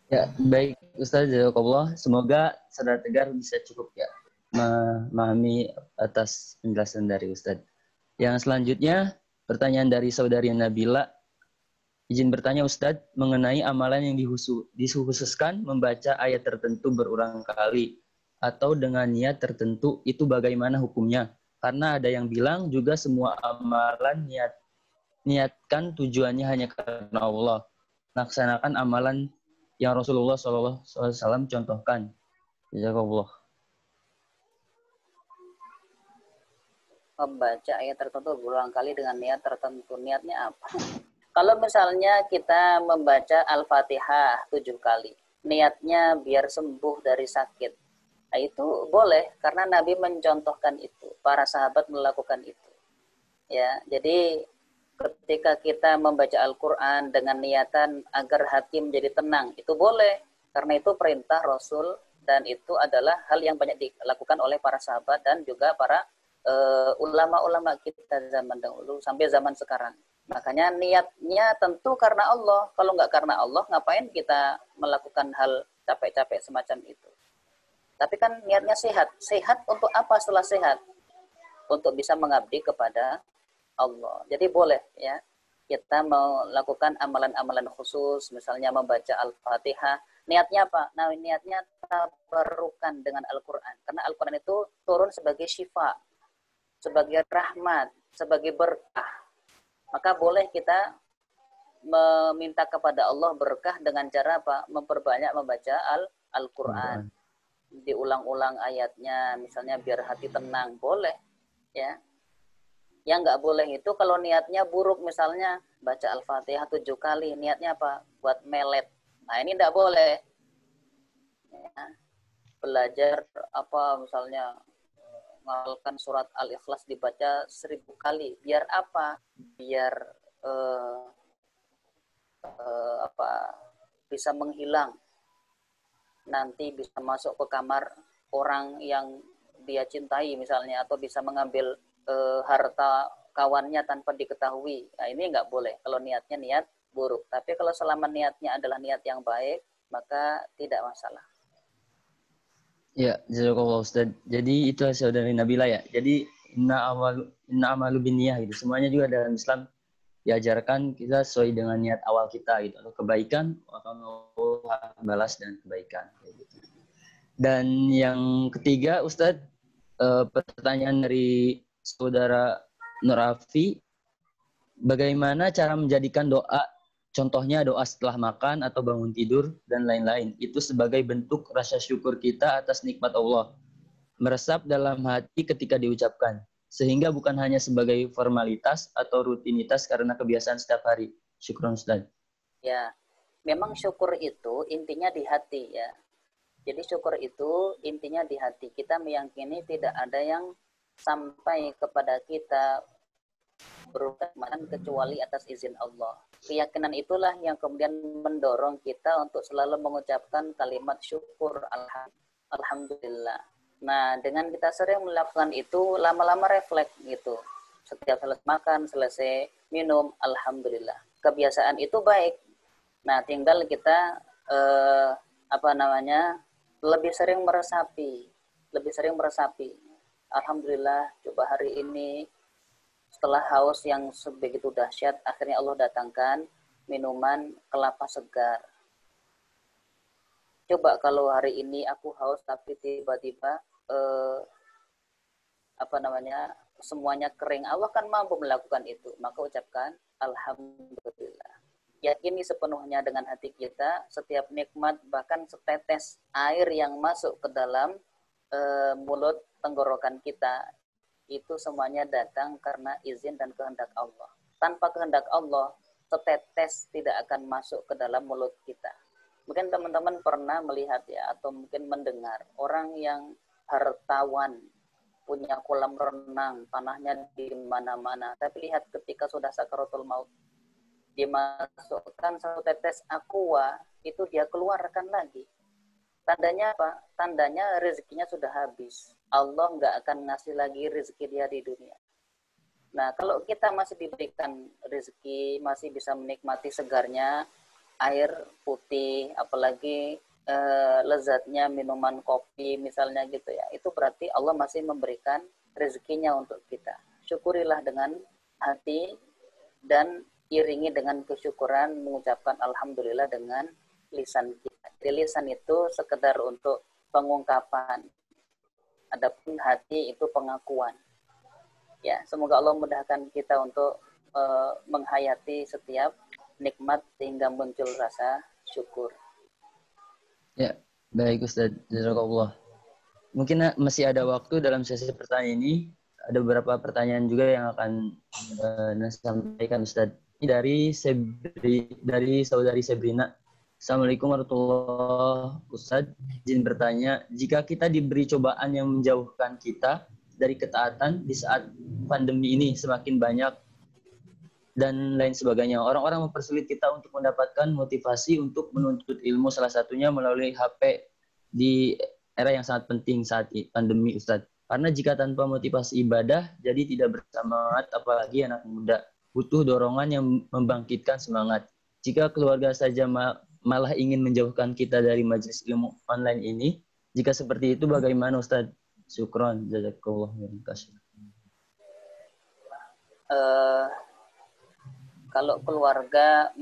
Ya, baik Ustaz Jazakallah. Semoga Saudara Tegar bisa cukup ya memahami atas penjelasan dari Ustaz. Yang selanjutnya, pertanyaan dari Saudari Nabila. Izin bertanya Ustaz, mengenai amalan yang dikhususkan membaca ayat tertentu berulang kali atau dengan niat tertentu, itu bagaimana hukumnya? Karena ada yang bilang juga semua amalan niatkan tujuannya hanya karena Allah. Laksanakan amalan yang Rasulullah SAW contohkan. Jazakallah. Membaca ayat tertentu berulang kali dengan niat tertentu. Niatnya apa? Kalau misalnya kita membaca Al-Fatihah 7 kali, niatnya biar sembuh dari sakit. Nah, itu boleh karena Nabi mencontohkan itu. Para sahabat melakukan itu. Ya, jadi ketika kita membaca Al-Quran dengan niatan agar hati menjadi tenang, itu boleh. Karena itu perintah Rasul dan itu adalah hal yang banyak dilakukan oleh para sahabat dan juga para ulama-ulama kita zaman dahulu sampai zaman sekarang. Makanya niatnya tentu karena Allah. Kalau nggak karena Allah, ngapain kita melakukan hal capek-capek semacam itu? Tapi kan niatnya sehat. Sehat untuk apa setelah sehat? Untuk bisa mengabdi kepada Allah. Jadi boleh ya kita melakukan amalan-amalan khusus, misalnya membaca Al-Fatihah. Niatnya apa? Nah, niatnya tabarukan dengan Al-Quran. Karena Al-Quran itu turun sebagai syifa, sebagai rahmat, sebagai berkah. Maka boleh kita meminta kepada Allah berkah dengan cara apa? Memperbanyak membaca Al-Quran. Diulang-ulang ayatnya, misalnya biar hati tenang. Boleh ya. Yang nggak boleh itu kalau niatnya buruk, misalnya baca Al-Fatihah 7 kali, niatnya apa? Buat melet. Nah, ini nggak boleh. Ya. Belajar apa misalnya menghafalkan surat Al-Ikhlas dibaca 1000 kali. Biar apa? Biar bisa menghilang. Nanti bisa masuk ke kamar orang yang dia cintai misalnya, atau bisa mengambil harta kawannya tanpa diketahui. Nah, ini nggak boleh kalau niatnya niat buruk. Tapi kalau selama niatnya adalah niat yang baik, maka tidak masalah. Ya, jazakallah Ustaz. Jadi itu hasil dari Nabila ya. Jadi inna amalu binniyah gitu. Semuanya juga dalam Islam diajarkan kita sesuai dengan niat awal kita gitu. Atau kebaikan akan Allah balas dengan kebaikan kayak gitu. Dan yang ketiga Ustaz, pertanyaan dari Saudara Nur Afi, bagaimana cara menjadikan doa, contohnya doa setelah makan atau bangun tidur dan lain-lain, itu sebagai bentuk rasa syukur kita atas nikmat Allah, meresap dalam hati ketika diucapkan, sehingga bukan hanya sebagai formalitas atau rutinitas karena kebiasaan setiap hari. Syukron Ustaz. Ya, memang syukur itu intinya di hati ya. Jadi syukur itu intinya di hati. Kita meyakini tidak ada yang sampai kepada kita berucapan kecuali atas izin Allah. Keyakinan itulah yang kemudian mendorong kita untuk selalu mengucapkan kalimat syukur alhamdulillah. Nah, dengan kita sering melakukan itu, lama-lama refleks gitu. Setiap selesai makan, selesai minum, alhamdulillah. Kebiasaan itu baik. Nah, tinggal kita lebih sering meresapi. Alhamdulillah, coba hari ini setelah haus yang sebegitu dahsyat, akhirnya Allah datangkan minuman kelapa segar. Coba kalau hari ini aku haus tapi tiba-tiba semuanya kering, Allah kan mampu melakukan itu. Maka ucapkan alhamdulillah. Yakini sepenuhnya dengan hati kita setiap nikmat, bahkan setetes air yang masuk ke dalam mulut tenggorokan kita, itu semuanya datang karena izin dan kehendak Allah. Tanpa kehendak Allah, setetes tidak akan masuk ke dalam mulut kita. Mungkin teman-teman pernah melihat ya, atau mungkin mendengar orang yang hartawan, punya kolam renang, tanahnya di mana-mana. Tapi lihat ketika sudah sakaratul maut, dimasukkan satu tetes aqua, itu dia keluarkan lagi. Tandanya apa? Tandanya rezekinya sudah habis. Allah nggak akan ngasih lagi rezeki dia di dunia. Nah, kalau kita masih diberikan rezeki, masih bisa menikmati segarnya air putih, apalagi lezatnya minuman kopi misalnya gitu ya, itu berarti Allah masih memberikan rezekinya untuk kita. Syukurilah dengan hati dan iringi dengan kesyukuran, mengucapkan alhamdulillah dengan lisan kita. Jadi lisan itu sekedar untuk pengungkapan, adapun hati itu pengakuan. Ya, semoga Allah mudahkan kita untuk menghayati setiap nikmat sehingga muncul rasa syukur. Ya, baik Ustadz. Jazakallah. Mungkin masih ada waktu dalam sesi pertanyaan ini. Ada beberapa pertanyaan juga yang akan sampaikan Ustadz. Ini dari saudari Sebrina. Assalamualaikum warahmatullahi wabarakatuh. Ustadz, izin bertanya, jika kita diberi cobaan yang menjauhkan kita dari ketaatan di saat pandemi ini semakin banyak dan lain sebagainya, orang-orang mempersulit kita untuk mendapatkan motivasi untuk menuntut ilmu, salah satunya melalui HP di era yang sangat penting saat pandemi, Ustadz. Karena jika tanpa motivasi ibadah, jadi tidak bersemangat, apalagi anak muda. Butuh dorongan yang membangkitkan semangat. Jika keluarga saja malah ingin menjauhkan kita dari majelis ilmu online ini, jika seperti itu bagaimana, Ustadz? Syukron, jazakallah. Kalau keluarga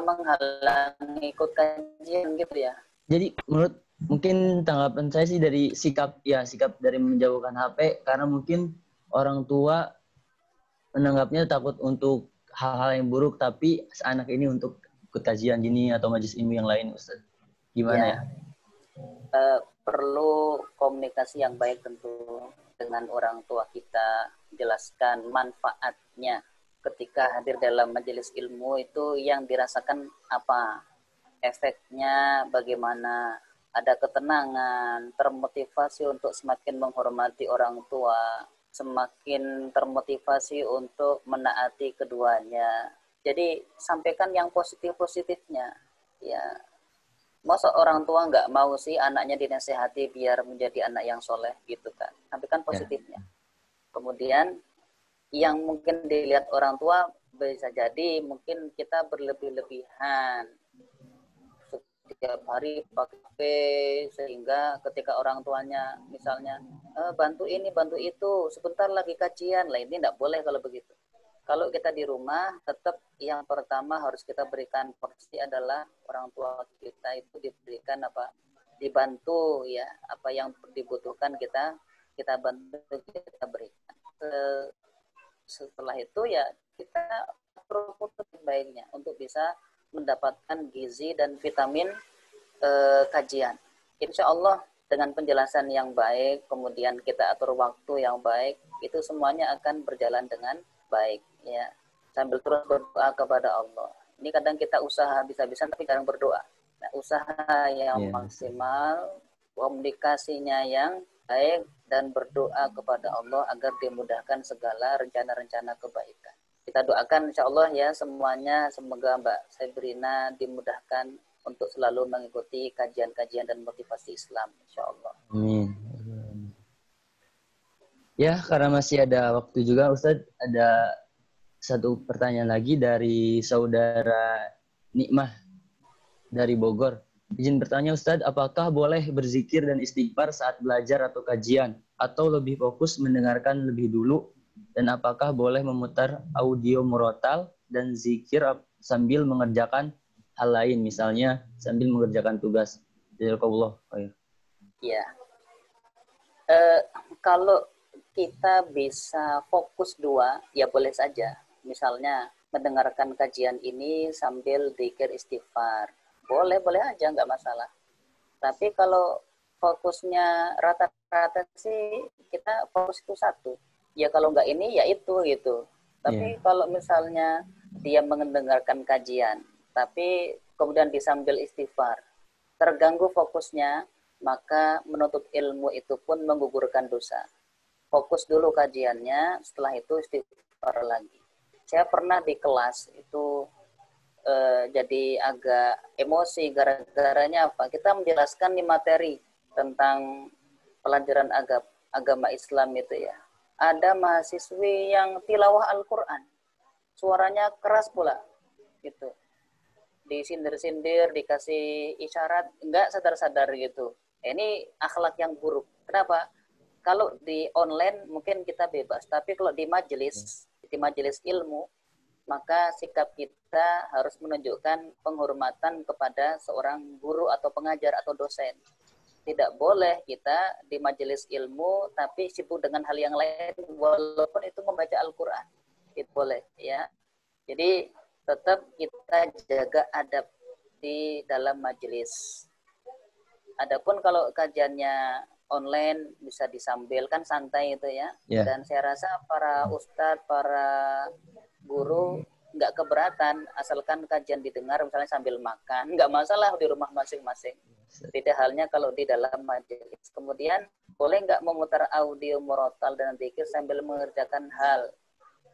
menghalangi ikut kajian gitu ya. Jadi mungkin tanggapan saya sih dari sikap dari menjauhkan HP, karena mungkin orang tua menanggapnya takut untuk hal-hal yang buruk, tapi anak ini untuk ikut kajian gini atau majelis ilmu yang lain, Ustaz. Gimana ya? Perlu komunikasi yang baik tentu dengan orang tua kita, jelaskan manfaatnya ketika hadir dalam majelis ilmu itu, yang dirasakan apa, efeknya bagaimana, ada ketenangan, termotivasi untuk semakin menghormati orang tua, semakin termotivasi untuk menaati keduanya. Jadi sampaikan yang positif-positifnya. Ya, masa orang tua nggak mau sih anaknya dinasehati biar menjadi anak yang soleh gitu kan. Sampaikan positifnya. Kemudian yang mungkin dilihat orang tua bisa jadi mungkin kita berlebih-lebihan setiap hari pakai HP, sehingga ketika orang tuanya misalnya bantu ini bantu itu, sebentar lagi kajian lah, ini tidak boleh kalau begitu. Kalau kita di rumah, tetap yang pertama harus kita berikan porsi adalah orang tua kita itu diberikan apa, dibantu ya, apa yang dibutuhkan kita bantu, kita berikan. Setelah itu ya kita promosi baiknya untuk bisa mendapatkan gizi dan vitamin kajian. Insya Allah dengan penjelasan yang baik, kemudian kita atur waktu yang baik, itu semuanya akan berjalan dengan baik ya. Sambil terus berdoa kepada Allah. Ini kadang kita usaha bisa-bisan tapi kadang berdoa. Nah, usaha yang maksimal, komunikasinya yang baik, dan berdoa kepada Allah agar dimudahkan segala rencana-rencana kebaikan. Kita doakan insya Allah ya semuanya, semoga Mbak Sebrina dimudahkan untuk selalu mengikuti kajian-kajian dan motivasi Islam, insya Allah. Amin. Ya, karena masih ada waktu juga Ustadz, ada satu pertanyaan lagi dari saudara Nikmah dari Bogor. Izin bertanya Ustadz, apakah boleh berzikir dan istighfar saat belajar atau kajian, atau lebih fokus mendengarkan lebih dulu? Dan apakah boleh memutar audio murotal dan zikir sambil mengerjakan hal lain, misalnya sambil mengerjakan tugas? Jazakallah khair. Ya, kalau kita bisa fokus dua, ya boleh saja. Misalnya mendengarkan kajian ini sambil zikir istighfar. Boleh aja, nggak masalah. Tapi kalau fokusnya rata-rata sih kita fokus itu satu. Ya kalau nggak ini ya itu gitu. Tapi kalau misalnya dia mendengarkan kajian, tapi kemudian disambil istighfar, terganggu fokusnya, maka menuntut ilmu itu pun menggugurkan dosa. Fokus dulu kajiannya, setelah itu istighfar lagi. Saya pernah di kelas itu jadi agak emosi gara-garanya apa? Kita menjelaskan nih materi tentang pelajaran agama Islam itu ya. Ada mahasiswi yang tilawah Al-Quran, suaranya keras pula, gitu. Disindir-sindir, dikasih isyarat, enggak sadar-sadar gitu. Ini akhlak yang buruk. Kenapa? Kalau di online mungkin kita bebas, tapi kalau di majelis ilmu, maka sikap kita harus menunjukkan penghormatan kepada seorang guru atau pengajar atau dosen. Tidak boleh kita di majelis ilmu tapi sibuk dengan hal yang lain walaupun itu membaca Al-Quran. Itu boleh ya. Jadi tetap kita jaga adab di dalam majelis. Adapun kalau kajiannya online bisa disambilkan santai itu ya. Yeah. Dan saya rasa para ustadz, para guru nggak keberatan asalkan kajian didengar misalnya sambil makan, nggak masalah di rumah masing-masing. Beda halnya kalau di dalam majelis. Kemudian boleh nggak memutar audio murotal dan dzikir sambil mengerjakan hal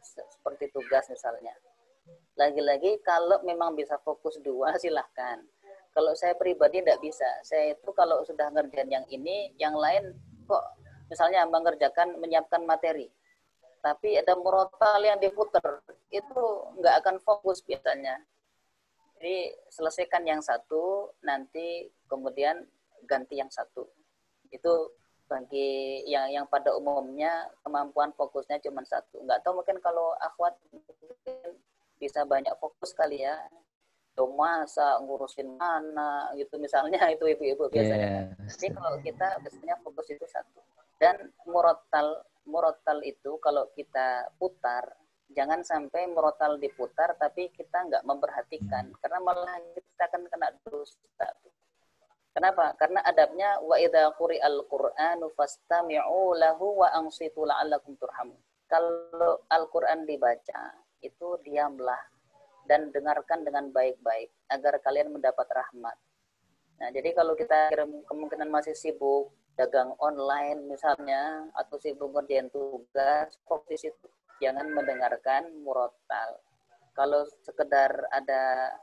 seperti tugas misalnya. Lagi-lagi kalau memang bisa fokus dua silahkan. Kalau saya pribadi tidak bisa. Saya itu kalau sudah ngerjain yang ini, yang lain kok misalnya menyiapkan materi. Tapi ada murotal yang diputer, itu nggak akan fokus biasanya. Jadi selesaikan yang satu, nanti kemudian ganti yang satu. Itu bagi yang pada umumnya kemampuan fokusnya cuma satu. Nggak tahu mungkin kalau akhwat mungkin bisa banyak fokus kali ya. Masa ngurusin mana gitu misalnya, itu ibu-ibu biasanya. Jadi kalau kita biasanya fokus itu satu. Dan murotal itu kalau kita putar, jangan sampai murotal diputar tapi kita nggak memperhatikan, karena malah kita akan kena dosa. Kenapa? Karena adabnya wa idza quri'al qur'anu fastami'u lahu wa ansitu la'allakum turhamun. Kalau Al-Qur'an dibaca, itu diamlah dan dengarkan dengan baik-baik agar kalian mendapat rahmat. Nah, jadi kalau kita kemungkinan masih sibuk dagang online misalnya atau sibuk ngerjain tugas, fokus itu jangan mendengarkan murotal. Kalau sekedar ada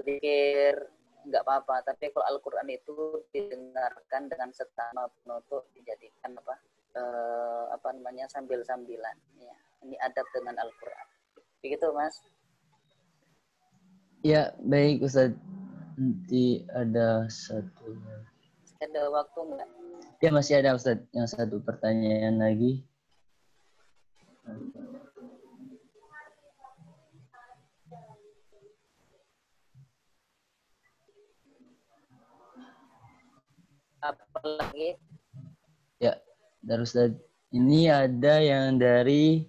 zikir nggak apa-apa, tapi kalau Al-Quran itu didengarkan dengan seksama penutup, dijadikan sambil-sambilan. Ya, ini adab dengan Al-Quran. Begitu, Mas. Ya, baik Ustaz. Nanti ada satu. Ada waktu nggak? Ya, masih ada Ustaz. Yang satu pertanyaan lagi. Apa lagi? Ya, dari Ustaz. Ini ada yang dari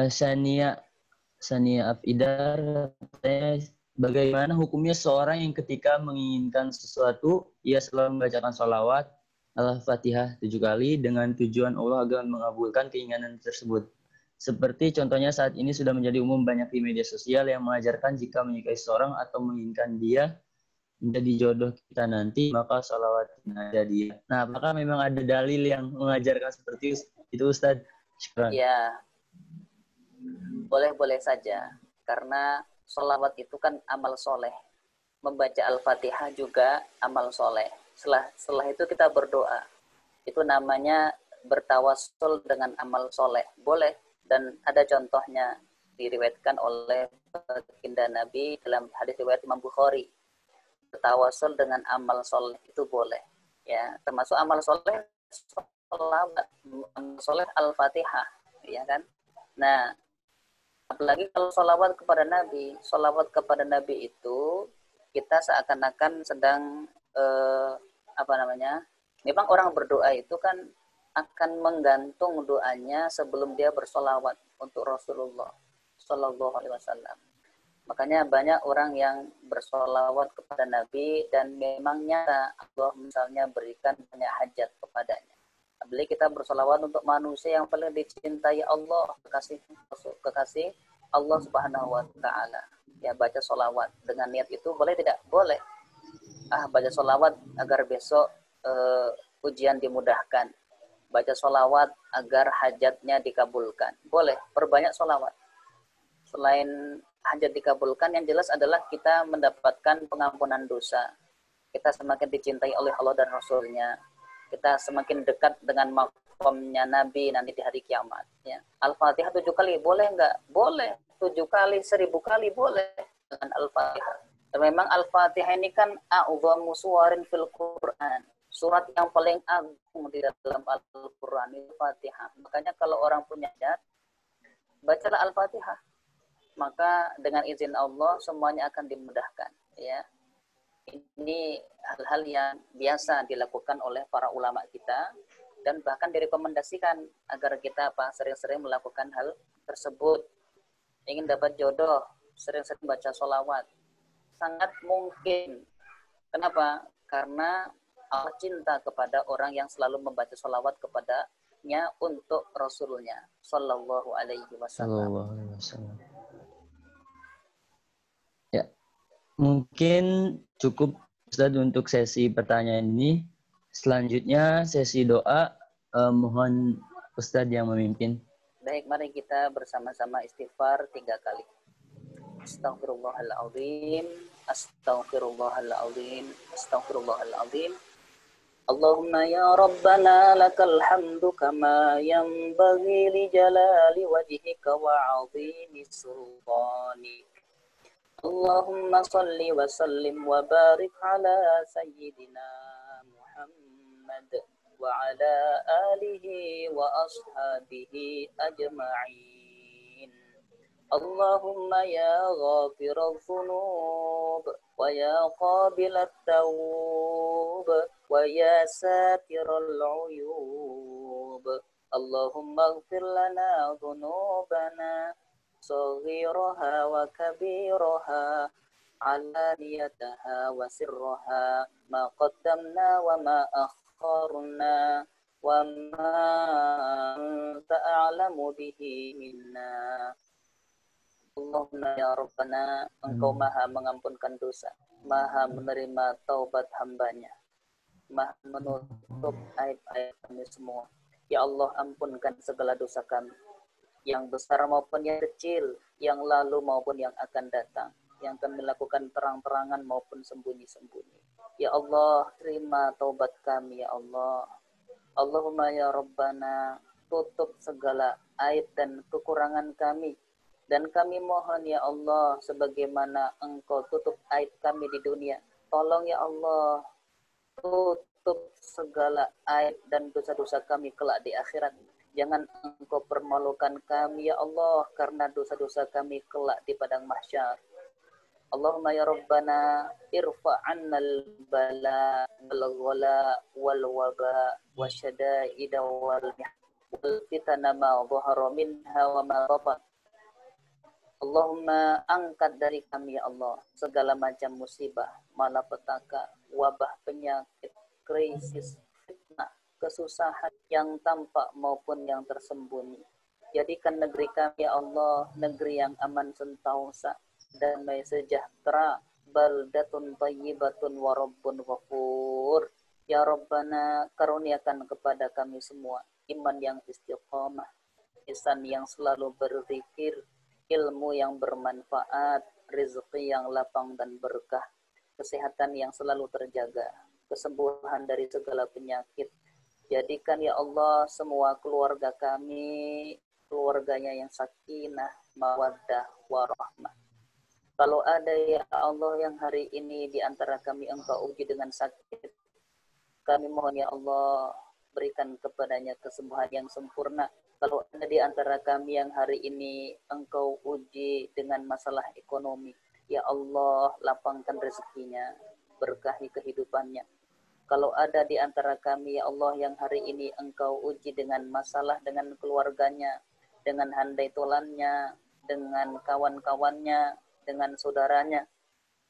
Sania Afidar, bagaimana hukumnya seorang yang ketika menginginkan sesuatu, ia selalu membacakan sholawat Al-Fatihah 7 kali dengan tujuan Allah agar mengabulkan keinginan tersebut. Seperti contohnya saat ini sudah menjadi umum banyak di media sosial yang mengajarkan jika menyukai seseorang atau menginginkan dia menjadi jodoh kita nanti, maka sholawat ada dia. Nah, apakah memang ada dalil yang mengajarkan seperti itu, Ustaz? Syukran. Ya, boleh-boleh saja. Karena sholawat itu kan amal soleh. Membaca Al-Fatihah juga amal soleh. Setelah itu kita berdoa. Itu namanya bertawassul dengan amal soleh. Boleh. Dan ada contohnya diriwayatkan oleh baginda Nabi dalam hadis riwayat Imam Bukhari. Bertawassul dengan amal soleh itu boleh. Ya, termasuk amal soleh sholawat, amal soleh Al-Fatihah. Ya kan? Nah, apalagi kalau sholawat kepada Nabi itu kita seakan-akan sedang memang orang berdoa itu kan akan menggantung doanya sebelum dia bersholawat untuk Rasulullah Shallallahu Alaihi Wasallam. Makanya banyak orang yang bersholawat kepada Nabi dan memang nyata Allah misalnya berikan banyak hajat kepadanya. Apalagi kita bersholawat untuk manusia yang paling dicintai Allah, kekasih Allah Subhanahu wa Ta'ala. Ya, baca sholawat dengan niat itu boleh tidak? Boleh. Baca sholawat agar besok ujian dimudahkan. baca sholawat agar hajatnya dikabulkan. Boleh, perbanyak sholawat. Selain hajat dikabulkan, yang jelas adalah kita mendapatkan pengampunan dosa. Kita semakin dicintai oleh Allah dan Rasul-Nya. Kita semakin dekat dengan makamnya Nabi nanti di hari kiamat. Ya. Al-Fatihah 7 kali, boleh enggak? Boleh. 7 kali, 1000 kali, boleh. Dengan Al-Fatihah. Dan memang Al-Fatihah ini kan a'udhamu suwarin fil Qur'an. Surat yang paling agung di dalam Al-Quran itu Fatihah. Makanya kalau orang punya hajat, bacalah Al-Fatihah. Maka dengan izin Allah semuanya akan dimudahkan. Ya, ini hal-hal yang biasa dilakukan oleh para ulama kita dan bahkan direkomendasikan agar kita sering-sering melakukan hal tersebut. Ingin dapat jodoh, sering-sering baca sholawat. Sangat mungkin. Kenapa? Karena Allah cinta kepada orang yang selalu membaca sholawat kepadanya untuk Rasulnya Sallallahu Alaihi Wasallam. Ya, mungkin cukup Ustaz untuk sesi pertanyaan ini. Selanjutnya sesi doa, mohon Ustaz yang memimpin. Baik, mari kita bersama-sama istighfar 3 kali. Astaghfirullahaladzim, astaghfirullahaladzim, astaghfirullahaladzim. Allahumma ya Rabbana lakal hamdu kama yanbaghi li jalali wajhika wa 'azimi sultanik. Allahumma salli wa sallim wa barik ala sayyidina Muhammad wa ala alihi wa ashabihi ajma'in. Allahumma ya ghafiral dhunub wa ya qabilat tawub wa ya satiral uyub. Allahumma ighfir lana dhunubana saghiraha wa kabiraha alaniyataha wa sirraha ma qaddamna wa ma akharna wa ma anta a'lamu bihi minna. Allahumma ya Rabbana, Engkau maha mengampunkan dosa, maha menerima taubat hambanya, maha menutup aib-aib kami semua. Ya Allah, ampunkan segala dosa kami, yang besar maupun yang kecil, yang lalu maupun yang akan datang, yang kami lakukan terang-terangan maupun sembunyi-sembunyi. Ya Allah, terima taubat kami, ya Allah. Allahumma ya Rabbana, tutup segala aib dan kekurangan kami. Dan kami mohon ya Allah, sebagaimana Engkau tutup aib kami di dunia, tolong ya Allah, tutup segala aib dan dosa-dosa kami kelak di akhirat. Jangan Engkau permalukan kami ya Allah, karena dosa-dosa kami kelak di padang mahsyar. Allahumma ya Rabbana, irfa'annal bala wal ghala wal waba wasyada'ida wal fitana ma dhahara minha wa ma batan. Allahumma, angkat dari kami ya Allah segala macam musibah, malapetaka, wabah, penyakit, krisis, fitnah, kesusahan yang tampak maupun yang tersembunyi. Jadikan negeri kami ya Allah negeri yang aman sentosa, damai sejahtera, baldatun thayyibatun wa rabbun ghafur. Ya Rabbana, karuniakan kepada kami semua iman yang istiqamah, lisan yang selalu berzikir, ilmu yang bermanfaat, rezeki yang lapang dan berkah, kesehatan yang selalu terjaga, kesembuhan dari segala penyakit. Jadikan ya Allah semua keluarga kami, keluarganya yang sakinah, mawaddah, warahmah. Kalau ada ya Allah yang hari ini di antara kami Engkau uji dengan sakit, kami mohon ya Allah berikan kepadanya kesembuhan yang sempurna. Kalau ada di antara kami yang hari ini Engkau uji dengan masalah ekonomi, ya Allah lapangkan rezekinya, berkahi kehidupannya. Kalau ada di antara kami ya Allah yang hari ini Engkau uji dengan masalah dengan keluarganya, dengan handai tolannya, dengan kawan-kawannya, dengan saudaranya,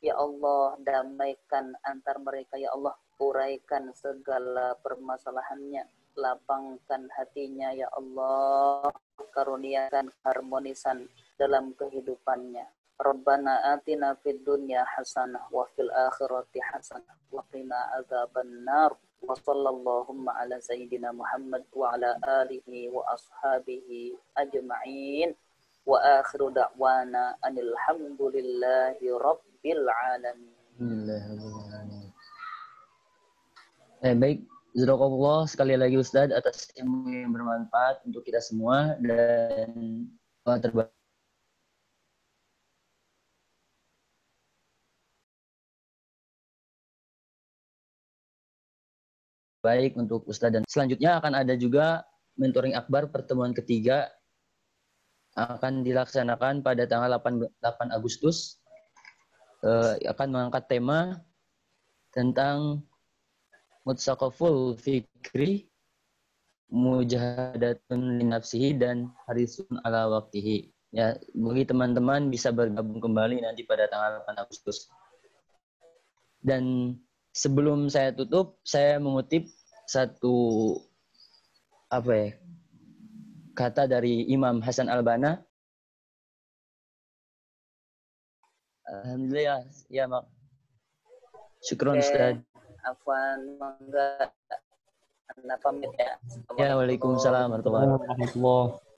ya Allah damaikan antar mereka, ya Allah uraikan segala permasalahannya, lapangkan hatinya ya Allah, karuniakan harmonisan dalam kehidupannya. Rabbana atina fid dunya hasanah wa fil akhirati hasanah wa qina adzabannar. Wa sallallahu ala sayyidina Muhammad wa ala alihi wa ashabihi ajma'in. Wa akhiru da'wana anil hamdulillahi rabbil alamin. Baik, jazakallah sekali lagi Ustadz atas ilmu yang bermanfaat untuk kita semua dan terbaik. Baik untuk Ustadz, dan selanjutnya akan ada juga mentoring akbar pertemuan ketiga akan dilaksanakan pada tanggal 8 Agustus. Akan mengangkat tema tentang mutsaqaful fikri, mujahadatun linafsihi, dan harisun ala waktihi. Ya, bagi teman-teman bisa bergabung kembali nanti pada tanggal 8 Agustus. Dan sebelum saya tutup, saya mengutip satu kata dari Imam Hasan Al-Banna. Alhamdulillah, ya Mak. Syukron Ustaz. Afwan, mangga. Anda pamit ya. Ya, waalaikumsalam warahmatullahi wabarakatuh.